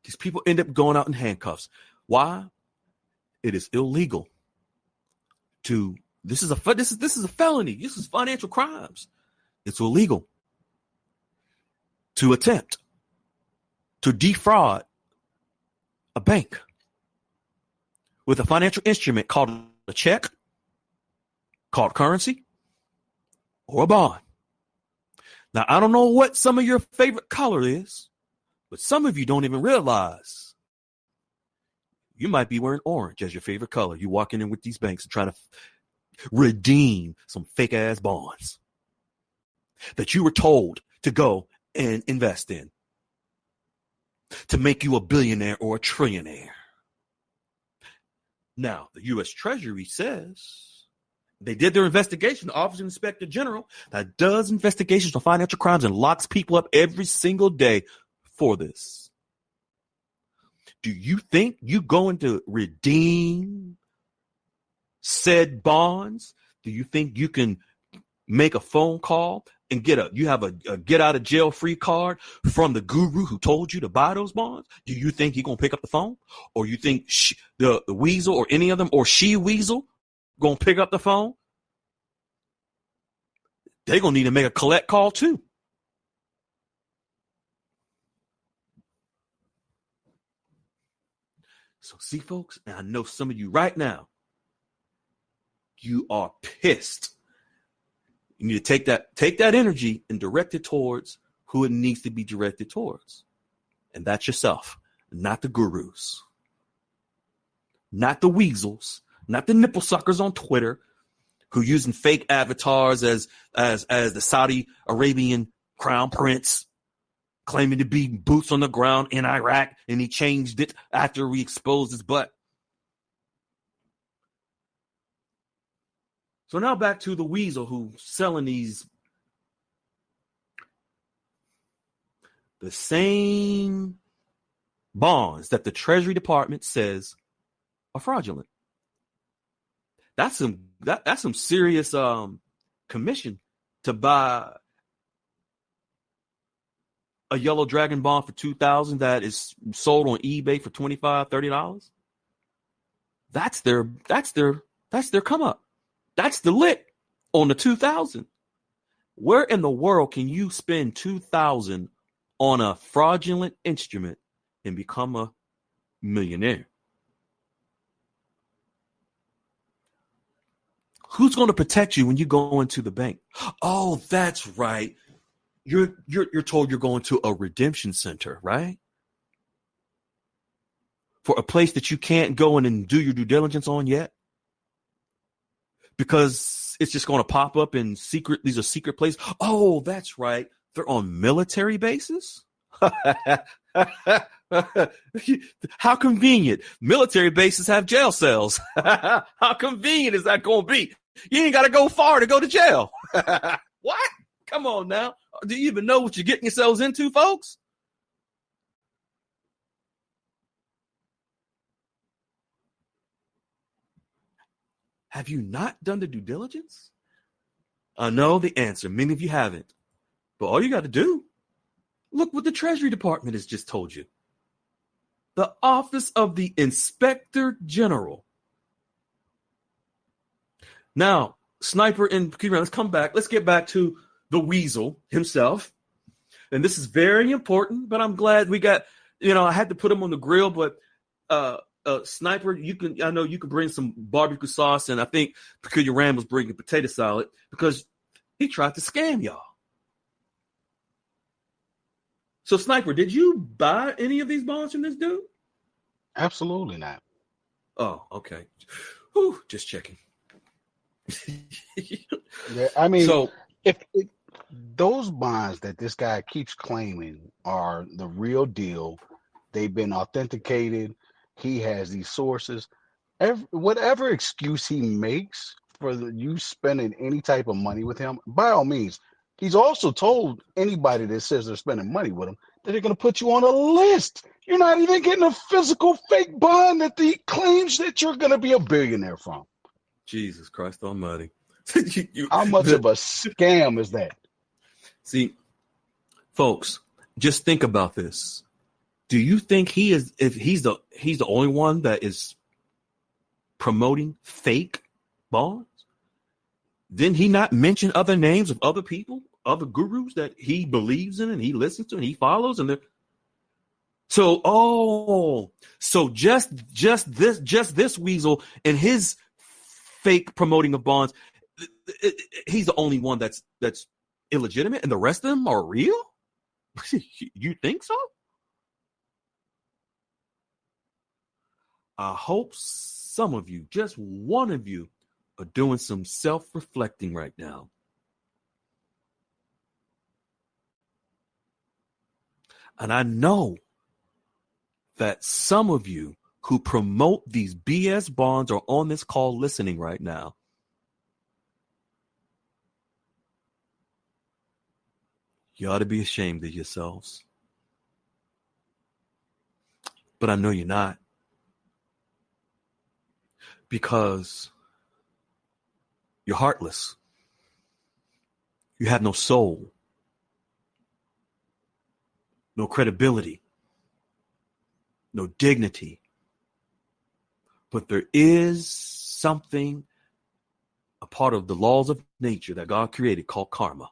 These people end up going out in handcuffs. Why? It is illegal to, this is a felony. This is financial crimes. It's illegal to attempt to defraud a bank with a financial instrument called a check, called currency, or a bond. Now, I don't know what some of your favorite color is, but some of you don't even realize you might be wearing orange as your favorite color. You walking in with these banks and trying to redeem some fake ass bonds that you were told to go and invest in to make you a billionaire or a trillionaire. Now, the U.S. Treasury says they did their investigation. The Office of Inspector General that does investigations on financial crimes and locks people up every single day for this. Do you think you going to redeem said bonds? Do you think you can make a phone call and you have a get out of jail free card from the guru who told you to buy those bonds? Do you think he's going to pick up the phone? Or you think the weasel or any of them or she weasel going to pick up the phone? They're going to need to make a collect call too. So see, folks, and I know some of you right now, you are pissed. You need to take that energy and direct it towards who it needs to be directed towards. And that's yourself, not the gurus, not the weasels, not the nipple suckers on Twitter who using fake avatars as the Saudi Arabian crown prince, claiming to be boots on the ground in Iraq, and he changed it after we exposed his butt. So now back to the weasel who's selling the same bonds that the Treasury Department says are fraudulent. That's some serious commission to buy a yellow dragon bond for $2,000 that is sold on eBay for $25, $30. That's their come up. That's the lick on the 2,000. Where in the world can you spend 2,000 on a fraudulent instrument and become a millionaire? Who's going to protect you when you go into the bank? Oh, that's right. You're told you're going to a redemption center, right? For a place that you can't go in and do your due diligence on yet. Because it's just going to pop up in secret. These are secret places. Oh, that's right. They're on military bases. How convenient. Military bases have jail cells. How convenient is that going to be? You ain't got to go far to go to jail. What? Come on now. Do you even know what you're getting yourselves into, folks? Have you not done the due diligence? I know the answer. Many of you haven't. But all you got to do, look what the Treasury Department has just told you. The Office of the Inspector General. Now, Sniper and let's come back. Let's get back to the weasel himself. And this is very important, but I'm glad we got, I had to put him on the grill, but Sniper, I know you can bring some barbecue sauce, and I think Peculiar Ram was bringing potato salad because he tried to scam y'all. So Sniper, did you buy any of these bonds from this dude? Absolutely not. Oh, okay. Whew, just checking. Yeah, I mean, So if those bonds that this guy keeps claiming are the real deal, they've been authenticated. He has these sources. Whatever excuse he makes for you spending any type of money with him, by all means, he's also told anybody that says they're spending money with him that they're going to put you on a list. You're not even getting a physical fake bond that he claims that you're going to be a billionaire from. Jesus Christ Almighty. How much of a scam is that? See, folks, just think about this. Do you think he's the only one that is promoting fake bonds? Didn't he not mention other names of other people, other gurus that he believes in and he listens to and he follows? And so just this weasel and his fake promoting of bonds, he's the only one that's illegitimate, and the rest of them are real? You think so? I hope some of you, just one of you, are doing some self-reflecting right now. And I know that some of you who promote these BS bonds are on this call listening right now. You ought to be ashamed of yourselves. But I know you're not. Because you're heartless. You have no soul, no credibility, no dignity. But there is something, a part of the laws of nature that God created called karma.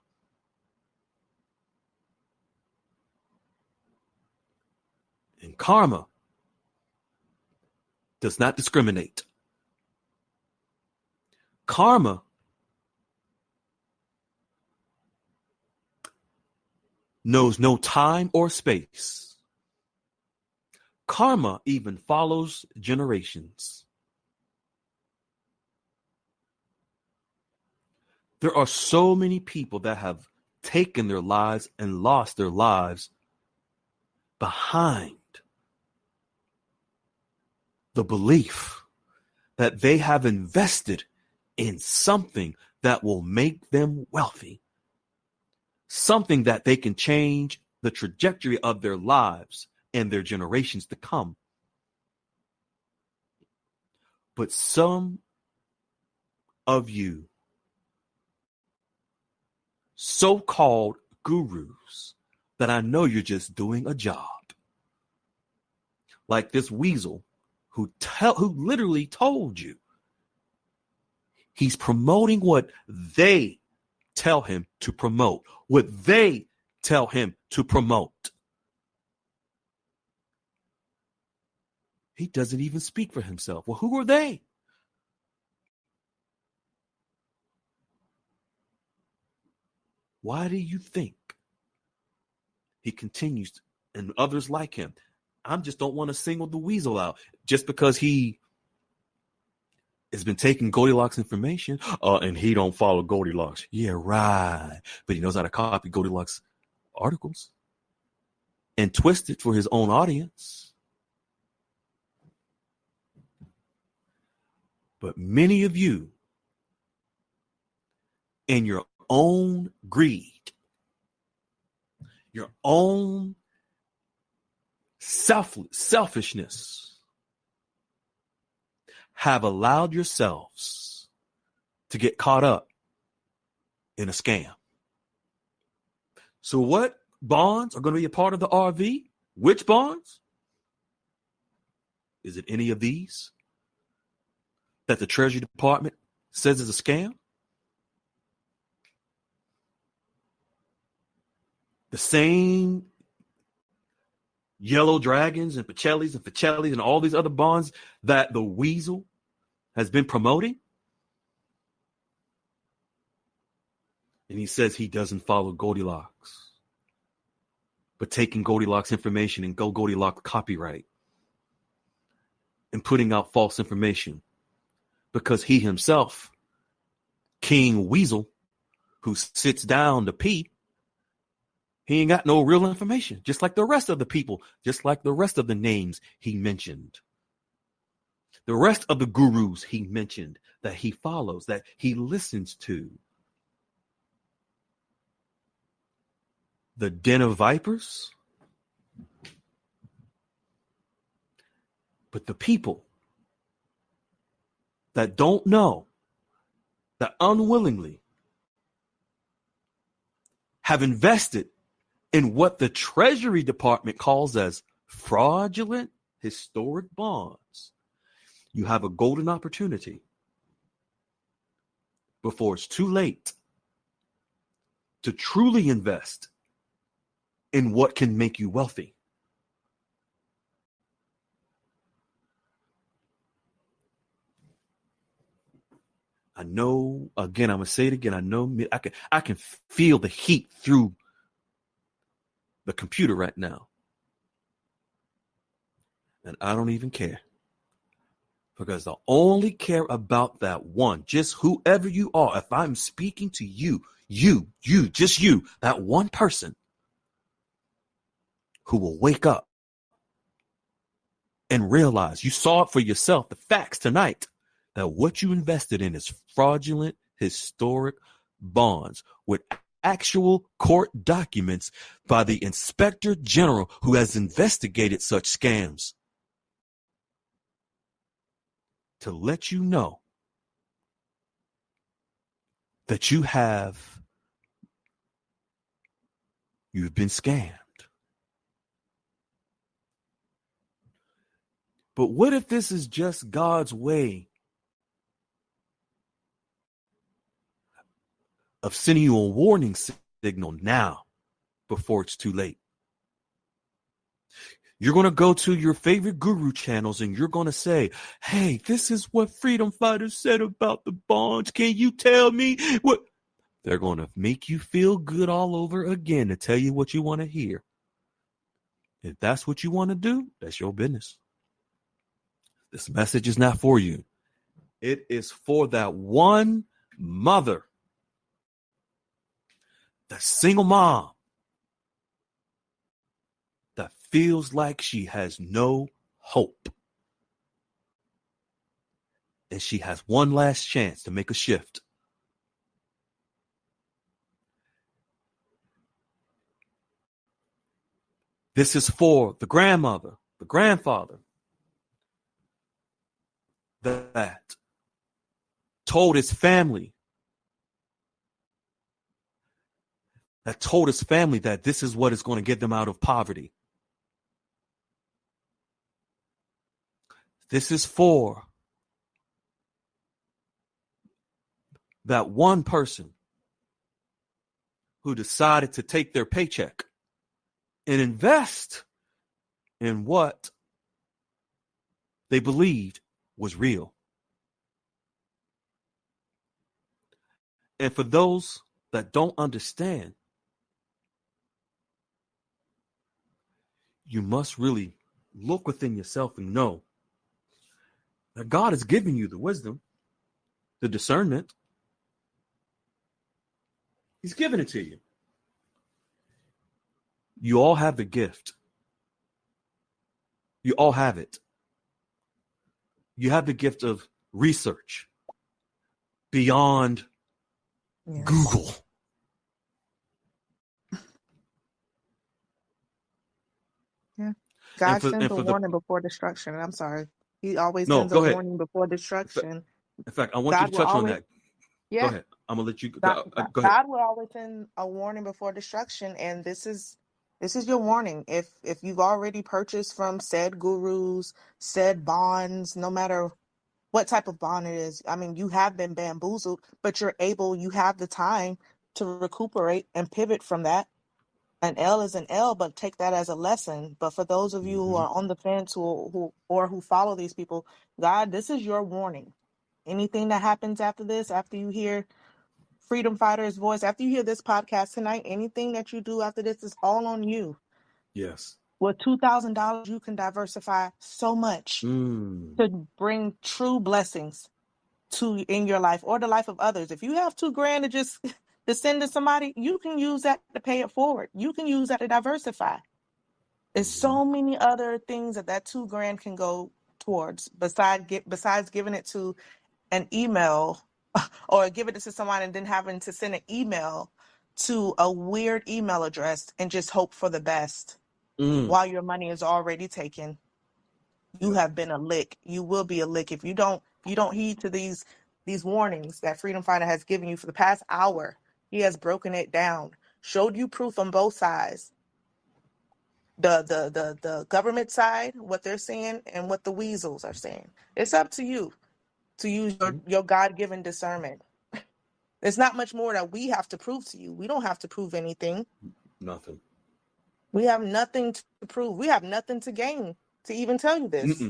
And karma does not discriminate. Karma knows no time or space. Karma even follows generations. There are so many people that have taken their lives and lost their lives behind the belief that they have invested in something that will make them wealthy, something that they can change the trajectory of their lives and their generations to come. But some of you so-called gurus that I know you're just doing a job, like this weasel who literally told you he's promoting what they tell him to promote, what they tell him to promote. He doesn't even speak for himself. Well, who are they? Why do you think he continues, and others like him? I just don't want to single the weasel out just because he has been taking Goldilocks information and he don't follow Goldilocks. Yeah, right. But he knows how to copy Goldilocks articles and twist it for his own audience. But many of you, in your own greed, your own selfishness, have allowed yourselves to get caught up in a scam. So what bonds are going to be a part of the RV? Which bonds? Is it any of these that the Treasury Department says is a scam? The same yellow dragons and Pacellis and all these other bonds that the weasel has been promoting. And he says he doesn't follow Goldilocks, but taking Goldilocks information and Goldilocks copyright and putting out false information because he himself, King Weasel, who sits down to pee, he ain't got no real information, just like the rest of the people, just like the rest of the names he mentioned. The rest of the gurus he mentioned that he follows, that he listens to. The den of vipers. But the people that don't know, that unwillingly have invested in what the Treasury Department calls as fraudulent historic bonds, you have a golden opportunity before it's too late to truly invest in what can make you wealthy. I know, again, I'm going to say it again. I know I can feel the heat through the computer right now. And I don't even care. Because I only care about that one, just whoever you are. If I'm speaking to you, just you, that one person who will wake up and realize you saw it for yourself, the facts tonight, that what you invested in is fraudulent historic bonds with actual court documents by the Inspector General who has investigated such scams to let you know that you've been scammed. But what if this is just God's way of sending you a warning signal now before it's too late? You're going to go to your favorite guru channels and you're going to say, hey, this is what freedom fighters said about the bonds. Can you tell me what? They're going to make you feel good all over again to tell you what you want to hear. If that's what you want to do, that's your business. This message is not for you. It is for that one mother, that single mom that feels like she has no hope. And she has one last chance to make a shift. This is for the grandmother, the grandfather that told his family that this is what is going to get them out of poverty. This is for that one person who decided to take their paycheck and invest in what they believed was real. And for those that don't understand, you must really look within yourself and know that God has given you the wisdom, the discernment. He's given it to you. You all have the gift. You all have it. You have the gift of research beyond Google. Yeah. God sends a warning before destruction. I'm sorry. He always sends a warning before destruction. In fact, I want you to touch on that. Yeah. Go ahead. I'm going to let you go. Go ahead. God will always send a warning before destruction. And this is your warning. If you've already purchased from said gurus, said bonds, no matter what type of bond it is, I mean, you have been bamboozled, but you have the time to recuperate and pivot from that An L is an L, but take that as a lesson. But for those of you who Mm-hmm. are on the fence who follow these people, God, this is your warning. Anything that happens after this, after you hear Freedom Fighter's voice, after you hear this podcast tonight, anything that you do after this is all on you. Yes. With $2,000, you can diversify so much to bring true blessings in your life or the life of others. If you have $2,000 to just to send to somebody, you can use that to pay it forward. You can use that to diversify. There's so many other things that $2,000 can go towards besides giving it to an email or giving it to someone and then having to send an email to a weird email address and just hope for the best while your money is already taken. You have been a lick. You will be a lick if you don't heed to these warnings that Freedom Fighter has given you for the past hour. He has broken it down, showed you proof on both sides. The government side, what they're saying, and what the weasels are saying. It's up to you to use your God-given discernment. There's not much more that we have to prove to you. We don't have to prove anything. Nothing. We have nothing to prove. We have nothing to gain to even tell you this.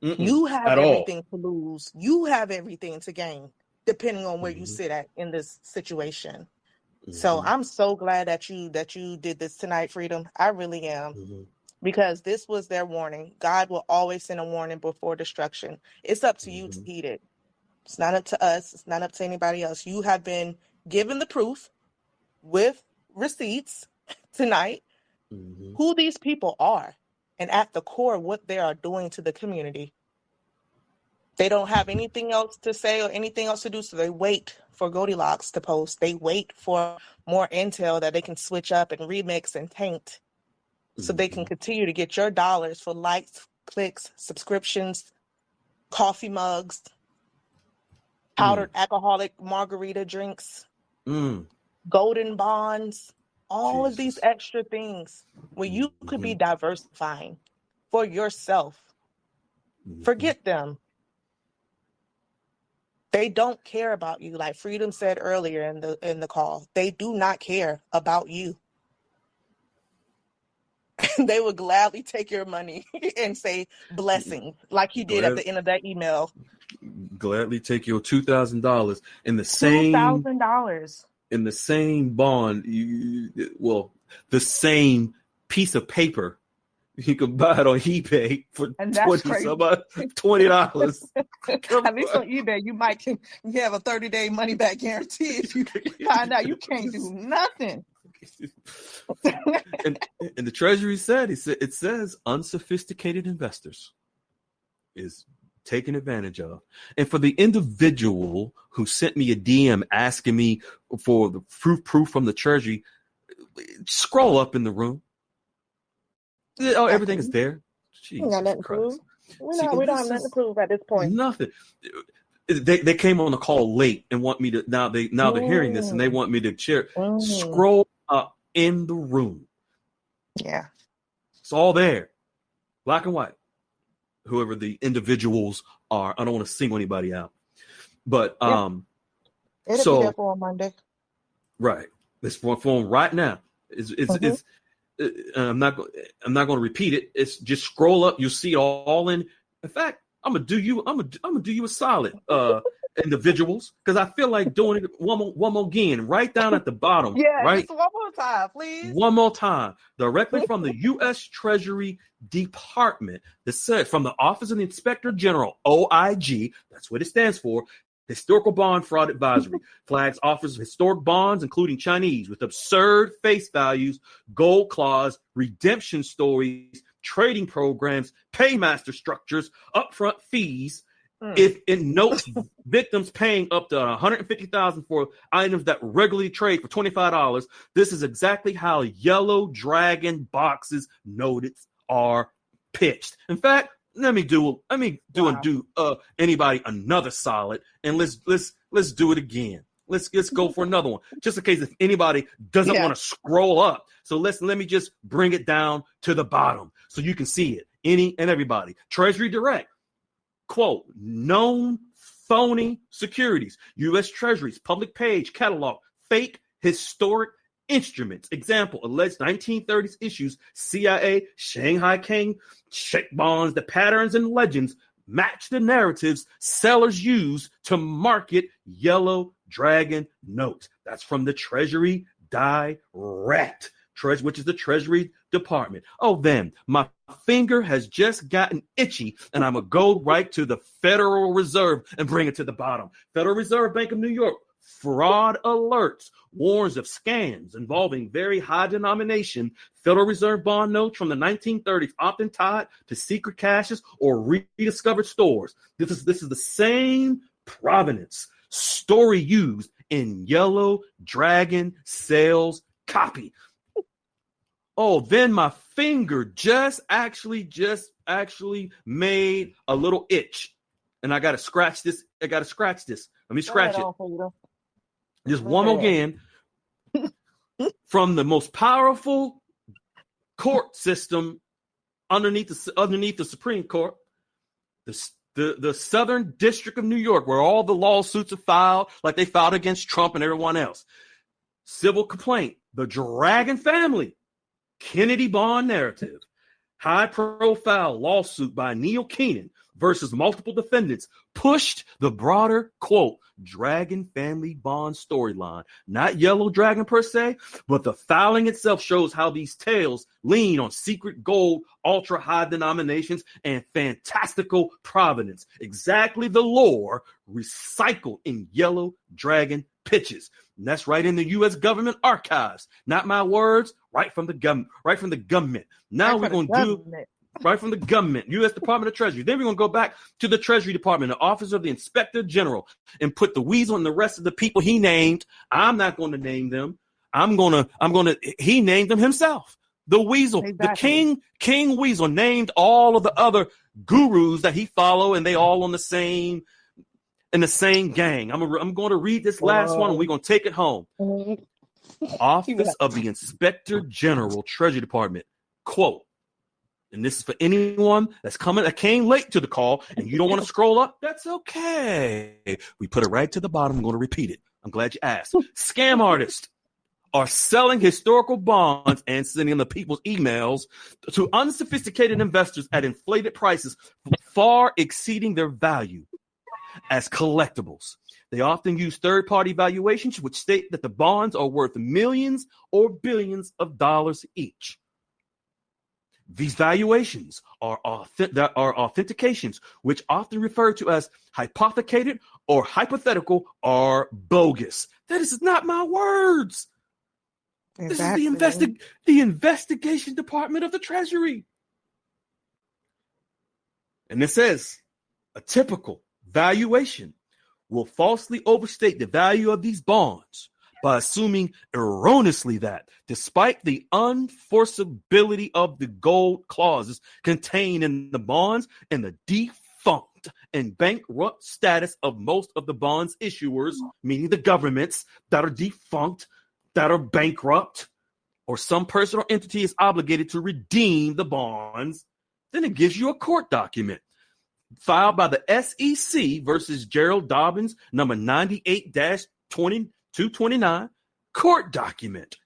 You have everything to lose. You have everything to gain, depending on where you sit at in this situation. So I'm so glad that you did this tonight, Freedom. I really am. Because this was their warning. God will always send a warning before destruction. It's up to you to heed it. It's not up to us. It's not up to anybody else. You have been given the proof with receipts tonight who these people are and at the core what they are doing to the community. They don't have anything else to say or anything else to do, so they wait for Goldilocks to post. They wait for more intel that they can switch up and remix and taint so they can continue to get your dollars for likes, clicks, subscriptions, coffee mugs, powdered alcoholic margarita drinks, golden bonds, all of these extra things where you could be diversifying for yourself. Forget them. They don't care about you. Like Freedom said earlier in the call, they do not care about you. They would gladly take your money and say blessings, like he did at the end of that email. Gladly take your $2,000 in the same $2,000 in the same bond. The same piece of paper. You can buy it on eBay for $20. At least on eBay, you have a 30-day money back guarantee if you find out you can't do nothing. and the Treasury said, it says unsophisticated investors is taken advantage of. And for the individual who sent me a DM asking me for the proof from the Treasury, scroll up in the room. Oh, everything is there. We got nothing to prove. We don't have nothing to prove at this point. Nothing. They came on the call late and want me to now they're hearing this and they want me to share. Scroll up in the room. Yeah. It's all there. Black and white. Whoever the individuals are. I don't want to single anybody out. But it'll be there for Monday. Right. It's for them right now. It's I'm not going to repeat it. It's just scroll up. You'll see it all in. In fact, I'm gonna do you a solid, individuals, because I feel like doing it one more again, right down at the bottom. Yeah, right. Just one more time, please. One more time, directly from the U.S. Treasury Department. That said, from the Office of the Inspector General, OIG. That's what it stands for. Historical Bond Fraud Advisory flags offers of historic bonds, including Chinese, with absurd face values, gold clause, redemption stories, trading programs, paymaster structures, upfront fees. If it notes victims paying up to $150,000 for items that regularly trade for $25, this is exactly how Yellow Dragon boxes notice are pitched. In fact, let me do anybody another solid, and let's do it again. Let's go for another one, just in case if anybody doesn't want to scroll up. So let me just bring it down to the bottom so you can see it. Any and everybody. Treasury Direct, quote, known phony securities, U.S. Treasuries, public page catalog, fake historic instruments. Example, alleged 1930s issues, CIA, Shanghai King, check bonds. The patterns and legends match the narratives sellers use to market Yellow Dragon notes. That's from the Treasury Direct, which is the Treasury Department. Oh, then my finger has just gotten itchy, and I'm going to go right to the Federal Reserve and bring it to the bottom. Federal Reserve Bank of New York. Fraud alerts, warns of scams involving very high denomination Federal Reserve bond notes from the 1930s, often tied to secret caches or rediscovered stores. This is the same provenance story used in Yellow Dragon sales copy. Oh, then my finger just actually made a little itch, and I got to scratch this. Let me scratch it. Just one more again. From the most powerful court system underneath the Supreme Court, the Southern District of New York, where all the lawsuits are filed, like they filed against Trump and everyone else. Civil complaint, the Dragon family, Kennedy bond narrative, high-profile lawsuit by Neil Keenan versus multiple defendants pushed the broader, quote, Dragon family bond storyline. Not Yellow Dragon per se, but the filing itself shows how these tales lean on secret gold, ultra-high denominations, and fantastical provenance. Exactly the lore recycled in Yellow Dragon pitches. And that's right in the U.S. government archives. Not my words, right from the government. Now we're going to do right from the government, U.S. Department of Treasury. Then we're going to go back to the Treasury Department, the Office of the Inspector General, and put the weasel and the rest of the people he named. I'm not going to name them. He named them himself. The weasel, exactly. The King Weasel named all of the other gurus that he followed, and they all in the same gang. I'm going to read this last one, and we're going to take it home. Office of the Inspector General, Treasury Department, quote, and this is for anyone that came late to the call and you don't want to scroll up. That's okay. We put it right to the bottom. I'm going to repeat it. I'm glad you asked. Scam artists are selling historical bonds and sending them to people's emails to unsophisticated investors at inflated prices far exceeding their value as collectibles. They often use third-party valuations which state that the bonds are worth millions or billions of dollars each. These valuations are authentications, which often referred to as hypothecated or hypothetical, are bogus. That is not my words. Exactly. This is the investigation department of the Treasury. And it says a typical valuation will falsely overstate the value of these bonds by assuming erroneously that, despite the unenforceability of the gold clauses contained in the bonds and the defunct and bankrupt status of most of the bonds issuers, meaning the governments that are defunct, that are bankrupt, or some person or entity is obligated to redeem the bonds, then it gives you a court document filed by the SEC versus Gerald Dobbins, number 98-229, court document.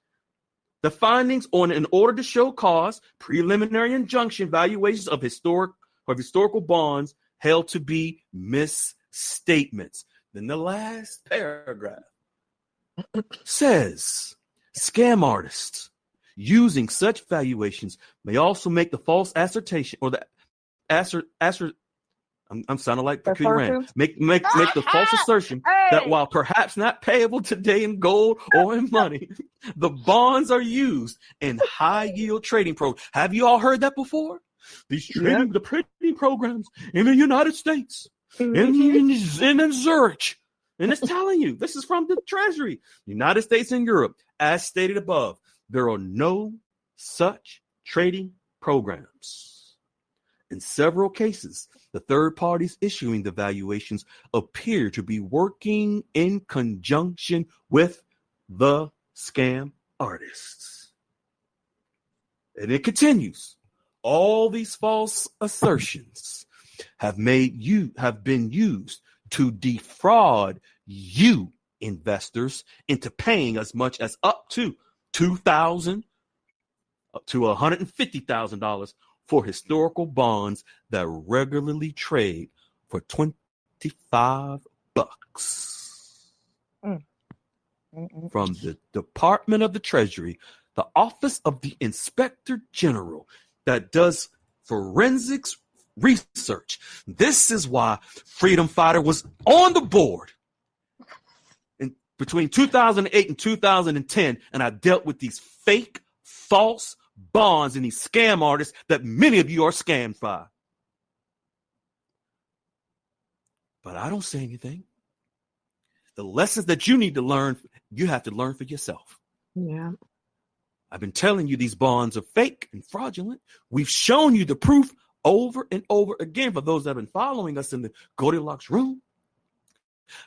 The findings on an order to show cause, preliminary injunction valuations of historical bonds held to be misstatements. Then the last paragraph says, scam artists using such valuations may also make the false assertion or the I'm sounding like Peculiar Rand. Make the false assertion that while perhaps not payable today in gold or in money, the bonds are used in high yield trading programs. Have you all heard that before? These trading programs in the United States, in Zurich, and it's telling you this is from the Treasury, United States and Europe, as stated above. There are no such trading programs. In several cases, the third parties issuing the valuations appear to be working in conjunction with the scam artists. And it continues. All these false assertions have been used to defraud you investors into paying as much as up to $2,000 to $150,000 for historical bonds that regularly trade for $25. From the Department of the Treasury, the Office of the Inspector General that does forensics research. This is why Freedom Fighter was on the board between 2008 and 2010, and I dealt with these fake, false bonds and these scam artists that many of you are scammed by. But I don't say anything. The lessons that you need to learn, you have to learn for yourself. Yeah. I've been telling you these bonds are fake and fraudulent. We've shown you the proof over and over again for those that have been following us in the Goldilocks room.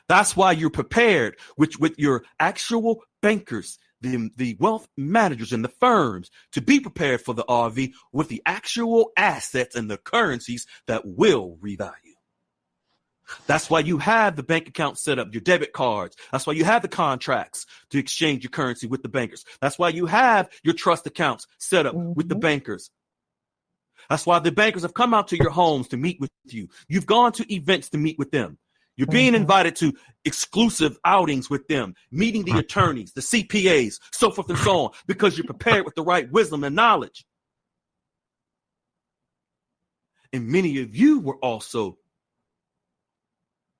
That's why you're prepared with your actual bankers, the wealth managers and the firms to be prepared for the RV with the actual assets and the currencies that will revalue. That's why you have the bank account set up, your debit cards. That's why you have the contracts to exchange your currency with the bankers. That's why you have your trust accounts set up with the bankers. That's why the bankers have come out to your homes to meet with you. You've gone to events to meet with them. You're being invited to exclusive outings with them, meeting the attorneys, the CPAs, so forth and so on, because you're prepared with the right wisdom and knowledge. And many of you were also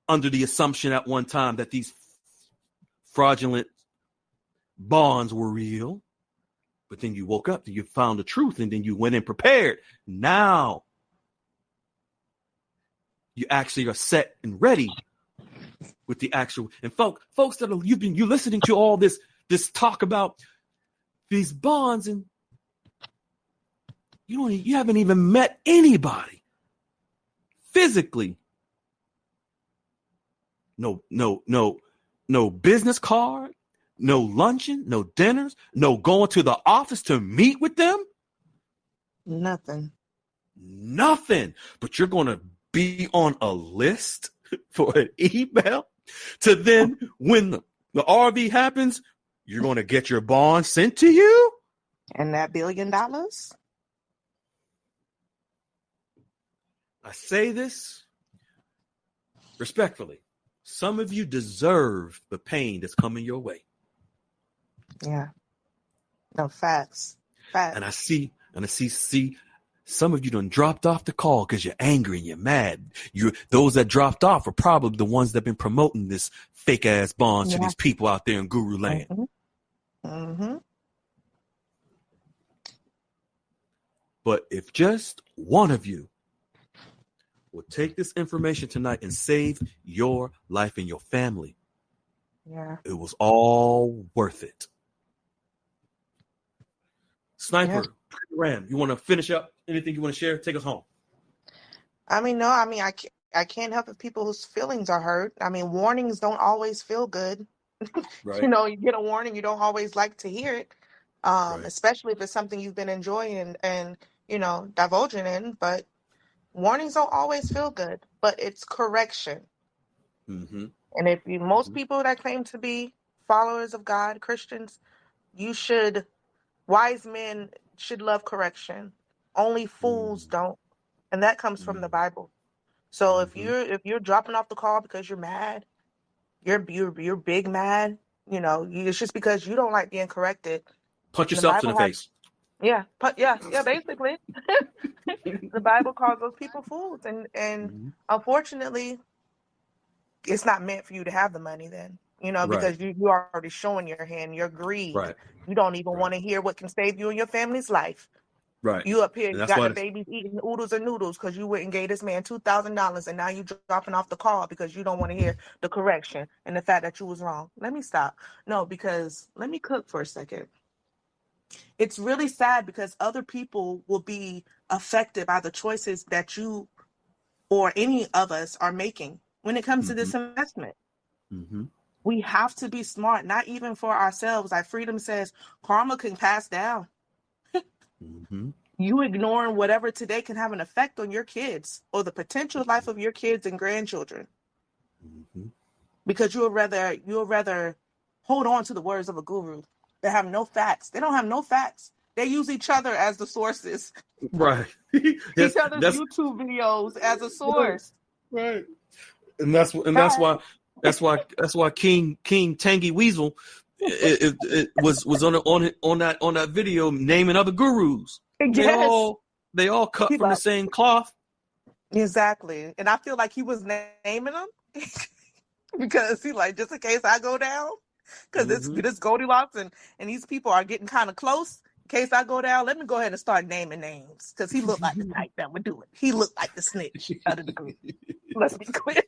under the assumption at one time that these fraudulent bonds were real. But then you woke up and you found the truth, and then you went in prepared. Now you actually are set and ready with the actual. And folks that are you listening to all this talk about these bonds, and you haven't even met anybody physically. No business card, no luncheon, no dinners, no going to the office to meet with them. Nothing. But you're going to be on a list for an email to then when the RV happens, you're going to get your bond sent to you. And that $1 billion? I say this respectfully. Some of you deserve the pain that's coming your way. Yeah. No, facts. And I see some of you done dropped off the call because you're angry and you're mad. Those that dropped off are probably the ones that have been promoting this fake ass bonds to these people out there in Guru Land. But if just one of you will take this information tonight and save your life and your family, it was all worth it. Sniper, Ram, you want to finish up? Anything you want to share? Take us home. I can't help if people's feelings are hurt. Warnings don't always feel good. Right. You get a warning, you don't always like to hear it, especially if it's something you've been enjoying and divulging in. But warnings don't always feel good, but it's correction. And if most people that claim to be followers of God, Christians, wise men should love correction. Only fools don't. And that comes from the Bible. So if you're dropping off the call because you're mad, you're big mad, it's just because you don't like being corrected. Punch yourself in the face. Yeah, basically. The Bible calls those people fools, and unfortunately, it's not meant for you to have the money then, because you are already showing your hand, your greed. Right. You don't even want to hear what can save you and your family's life. Right. You up here, you got the babies eating oodles and noodles because you went and gave this man $2,000, and now you dropping off the call because you don't want to hear the correction and the fact that you was wrong. Let me stop. No, because let me cook for a second. It's really sad because other people will be affected by the choices that you or any of us are making when it comes to this investment. We have to be smart, not even for ourselves. Like Freedom says, karma can pass down. You ignoring whatever today can have an effect on your kids or the potential life of your kids and grandchildren. Because you'll rather hold on to the words of a guru They have no facts. They don't have no facts. They use each other as the sources. Right. Each other's That's YouTube videos as a right. source. Right. And that's why King Tangy Weasel it was on that video naming other gurus. Yes. They all cut from the same cloth. Exactly. And I feel like he was naming them because he like, just in case I go down, because this Goldilocks and these people are getting kind of close. In case I go down, let me go ahead and start naming names because he looked like the type that would do it. He looked like the snitch out of the group. Let's be clear.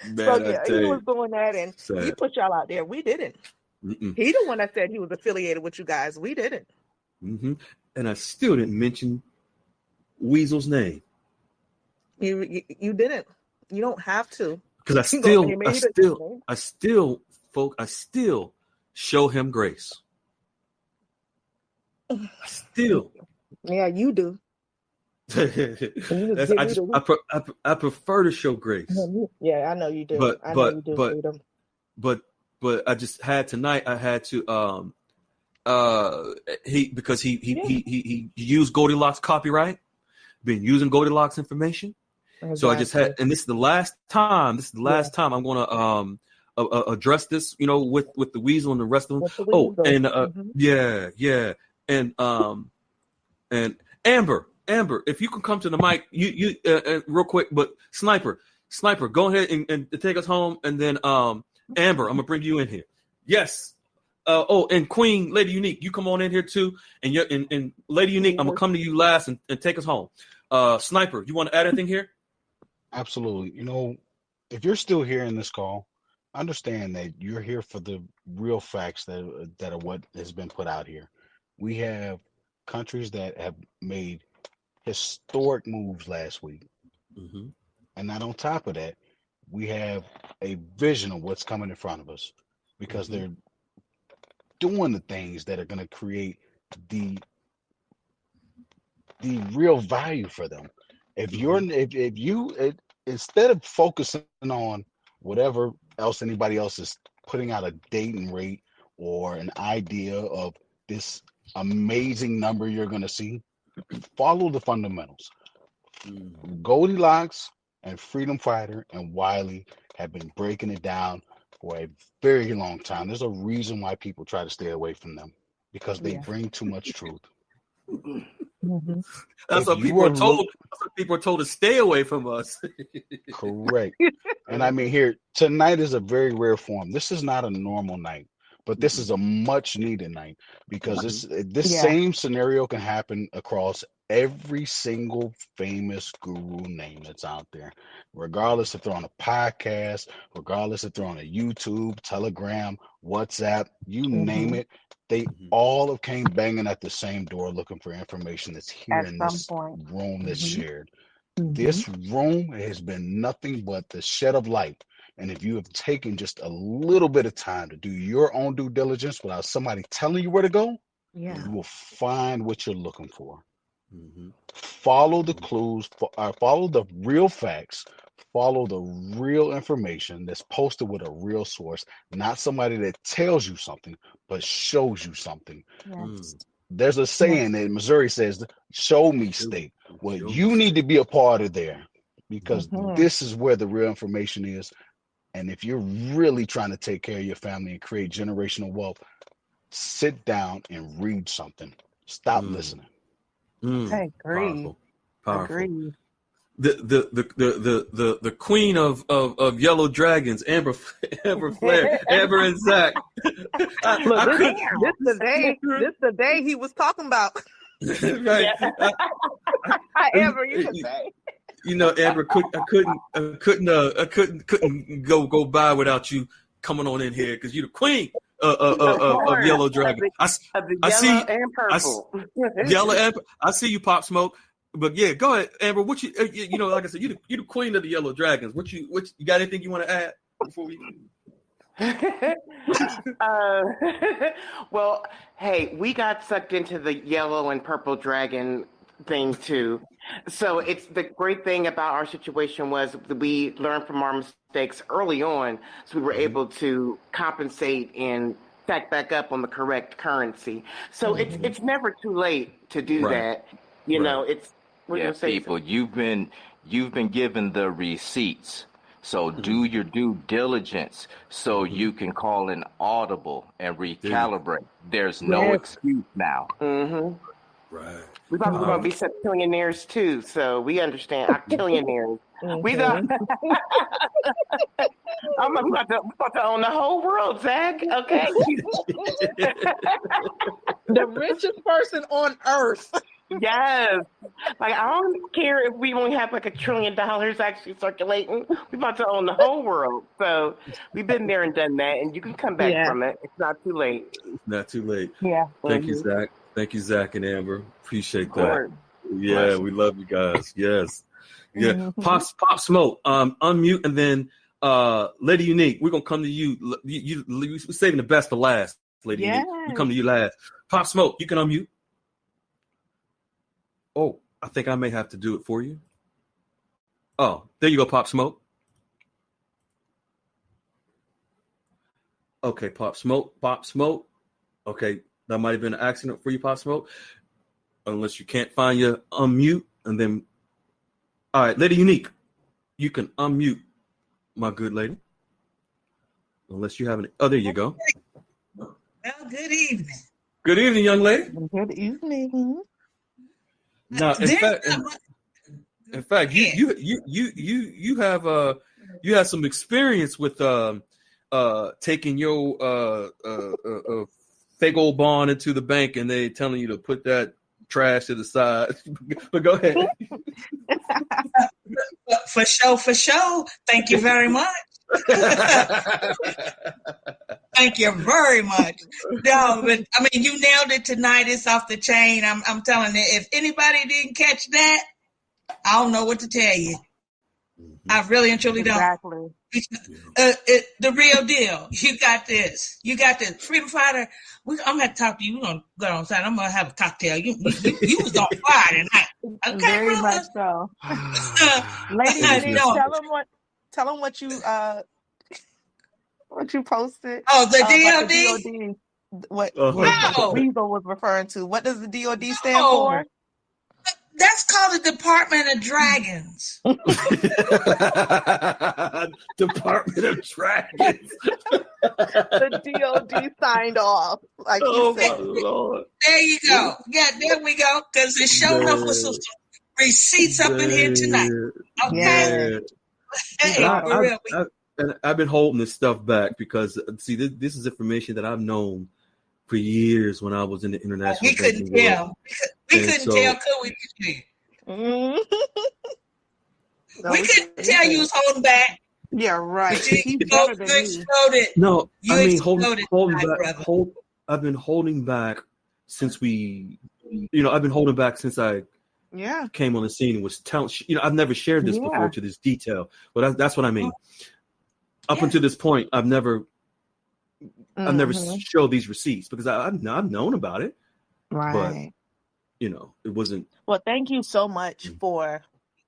Man, So yeah, he was doing that, and he put y'all out there. We didn't. He the one that said he was affiliated with you guys. We didn't. And I still didn't mention Weasel's name. You didn't. You don't have to. Because I still show him grace. I still. Yeah, you do. I prefer to show grace. Yeah, I know you do. But I just had tonight. I had to because he used Goldilocks copyright, been using Goldilocks information. Exactly. So I just had, and this is the last time. time I'm going to address this, with the Weasel and the rest of them. And Amber, if you can come to the mic, you real quick. But Sniper, go ahead and take us home, and then Amber, I'm gonna bring you in here. Yes. And Queen Lady Unique, you come on in here too. And Lady Unique, I'm gonna come to you last and take us home. Sniper, you want to add anything here? Absolutely. If you're still here in this call, understand that you're here for the real facts that are what has been put out here. We have countries that have made historic moves last week. And not on top of that, we have a vision of what's coming in front of us because they're doing the things that are going to create the real value for them. If you instead of focusing on whatever else anybody else is putting out a date and rate or an idea of this amazing number you're going to see, follow the fundamentals. Goldilocks and Freedom Fighter and Wiley have been breaking it down for a very long time. There's a reason why people try to stay away from them because they bring too much truth. That's what people are told. That's what people are told to stay away from us. Correct. And I mean, here tonight is a very rare form. This is not a normal night, but this is a much needed night because this same scenario can happen across every single famous guru name that's out there, regardless if they're on a podcast, regardless if they're on a YouTube, Telegram, WhatsApp, you name it. They all have came banging at the same door looking for information that's here in this room that's shared. This room has been nothing but the shed of light. And if you have taken just a little bit of time to do your own due diligence without somebody telling you where to go, you will find what you're looking for. Follow the clues, follow the real facts, follow the real information that's posted with a real source, not somebody that tells you something, but shows you something. There's a saying that Missouri says, show me state. Well, you need to be a part of there because this is where the real information is. And if you're really trying to take care of your family and create generational wealth, sit down and read something. Stop listening. I agree. Powerful. Agree. The queen of yellow dragons, Amber Flair, Amber and Zach. This the day he was talking about. Right. Amber, you can say. Amber, I couldn't go by without you coming on in here because you're the queen of yellow dragon. I see and purple. Yellow and I see you, Pop Smoke. But yeah, go ahead, Amber. What you like I said, you the queen of the yellow dragons. What you got anything you want to add before we? Well, hey, we got sucked into the yellow and purple dragon thing too. So it's the great thing about our situation was we learned from our mistakes early on, so we were able to compensate and stack back up on the correct currency. So it's never too late to do that. You know, it's people, you've been given the receipts. So do your due diligence so you can call an audible and recalibrate. There's no excuse now. Right. We're probably going to be septillionaires too, so we understand octillionaires. We don't. I'm about to own the whole world, Zach. Okay. The richest person on earth. Yes. Like, I don't care if we only have like $1 trillion actually circulating. We're about to own the whole world. So we've been there and done that, and you can come back from it. It's not too late. Not too late. Yeah. Thank you, Zach. Thank you, Zach and Amber. Appreciate that. Yeah, we love you guys. Yes. Yeah. Pop Smoke. Unmute, and then Lady Unique, we're gonna come to you. We're saving the best for last, Lady Unique. We come to you last. Pop Smoke, you can unmute. Oh, I think I may have to do it for you. Oh, there you go, Pop Smoke. Okay, Pop Smoke. Okay, that might have been an accident for you, Pop Smoke. Unless you can't find your unmute, and then, all right, Lady Unique, you can unmute, my good lady. Unless you have any. Oh, there you go. Well, good evening. Good evening, young lady. Good evening. Now, in fact, you have some experience with taking your fake old bond into the bank, and they telling you to put that trash to the side. But go ahead. For sure. Thank you very much. Thank you very much. No, but I mean, you nailed it tonight. It's off the chain. I'm telling you, if anybody didn't catch that, I don't know what to tell you. I really and truly don't. Exactly. The real deal. You got this. You got this. Freedom Fighter. I'm gonna have to talk to you. We're gonna go outside. I'm gonna have a cocktail. You was on fire tonight. Okay, very brother? much so. Lady, tell them what you posted. Oh, the DOD. The DOD. What Weasel was referring to. What does the DOD stand for? That's called the Department of Dragons. Department of Dragons. The DOD signed off. Like you said. Lord. There you go. Yeah, there we go. Because it showed up with some receipts up in here tonight. Okay. Yeah. Hey, for real. I've been holding this stuff back because, see, this is information that I've known for years when I was in the international. We couldn't tell. We couldn't tell, could we? We couldn't tell you was holding back. Yeah, right. You exploded. No, I mean, holding back. I've been holding back since I've been holding back since I came on the scene and was telling. I've never shared this before to this detail, but that's what I mean. Up until this point, I've never showed these receipts because I've known about it, right? But it wasn't. Well, thank you so much for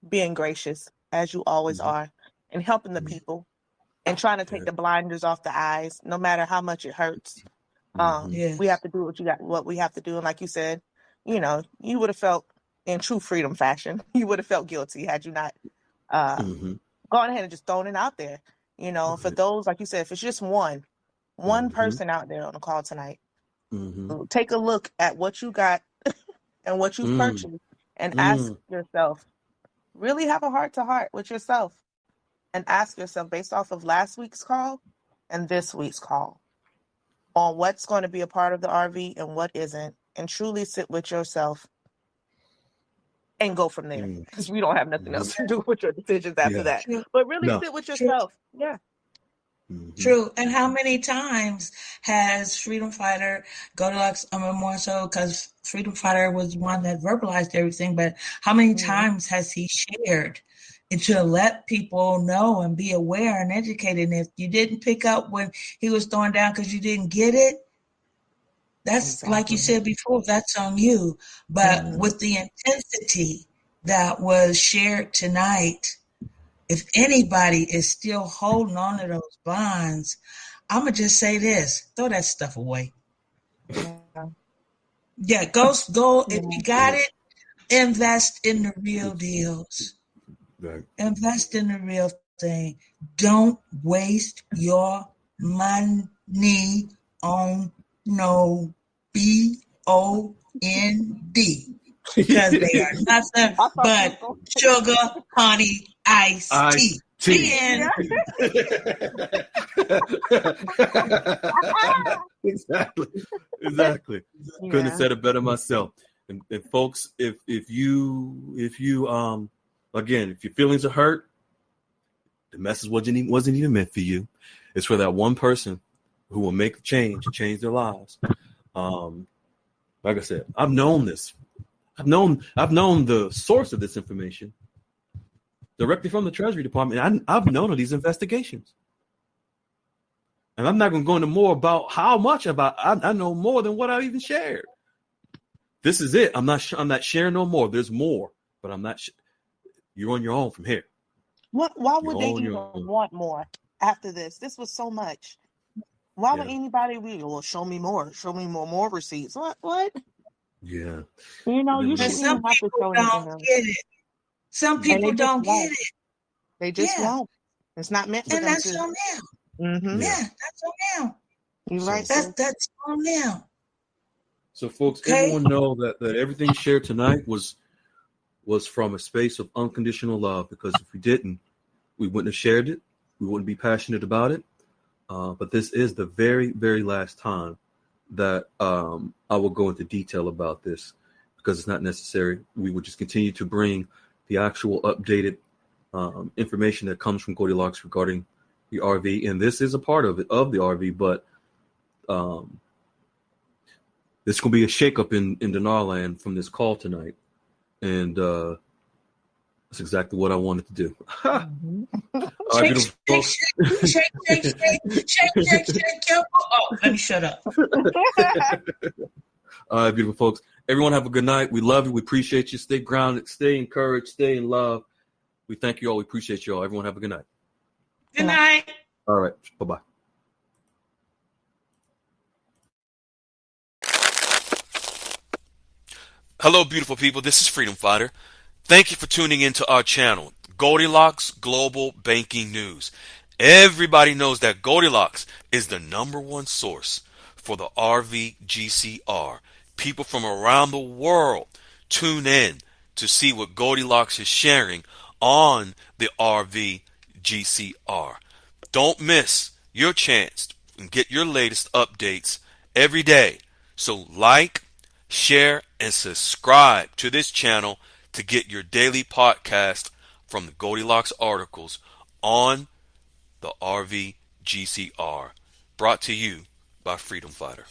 being gracious, as you always are, and helping the people and trying to take the blinders off the eyes, no matter how much it hurts. We have to do what we have to do, and like you said, you would have felt in true freedom fashion. You would have felt guilty had you not gone ahead and just thrown it out there. For those, like you said, if it's just one person out there on the call tonight, take a look at what you got and what you've purchased and ask yourself, really have a heart-to-heart with yourself and ask yourself, based off of last week's call and this week's call, on what's going to be a part of the RV and what isn't, and truly sit with yourself and go from there, because we don't have nothing else to do with your decisions after that. But really sit with yourself. Yeah. True. And how many times has Freedom Fighter, Goldilocks, more so because Freedom Fighter was one that verbalized everything, but how many times has he shared and to let people know and be aware and educated? And if you didn't pick up when he was throwing down because you didn't get it, that's like you said before, that's on you. But with the intensity that was shared tonight, if anybody is still holding on to those bonds, I'm gonna just say this: throw that stuff away. Yeah. Yeah, go. If you got it, invest in the real deals. Right. Invest in the real thing. Don't waste your money on no BOND because they are nothing but sugar, honey, iced tea. Exactly. Couldn't have said it better myself. And folks, if you again, if your feelings are hurt, the message wasn't even meant for you. It's for that one person who will make a change their lives. Like I said, I've known this. I've known the source of this information directly from the Treasury Department. I've known of these investigations. And I'm not going to go into more about how much I know more than what I even shared. This is it. I'm not sharing no more. There's more, but I'm not. You're on your own from here. Why would they even want more after this? This was so much. Why would anybody show me more receipts? What? Yeah. You shouldn't even have to show anything else. Get it. Some people don't get it. They just won't. It's not meant for them to. And that's on them. Mm-hmm. Yeah, that's on them. You're right. That's on them. So, folks, everyone know that everything shared tonight was from a space of unconditional love, because if we didn't, we wouldn't have shared it. We wouldn't be passionate about it. But this is the very, very last time that I will go into detail about this, because it's not necessary. We would just continue to bring the actual updated information that comes from Goldilocks regarding the RV. And this is a part of the RV, but there's going to be a shakeup in Denarland from this call tonight. And that's exactly what I wanted to do. Shake. Oh, let me shut up. All right, beautiful folks. Everyone have a good night. We love you. We appreciate you. Stay grounded. Stay encouraged. Stay in love. We thank you all. We appreciate you all. Everyone have a good night. Good night. All right. Bye-bye. Hello, beautiful people. This is Freedom Fighter. Thank you for tuning into our channel, Goldilocks Global Banking News. Everybody knows that Goldilocks is the #1 source for the RVGCR. People from around the world tune in to see what Goldilocks is sharing on the RVGCR. Don't miss your chance and get your latest updates every day. So like, share, and subscribe to this channel to get your daily podcast from the Goldilocks articles on the RVGCR. Brought to you by Freedom Fighter.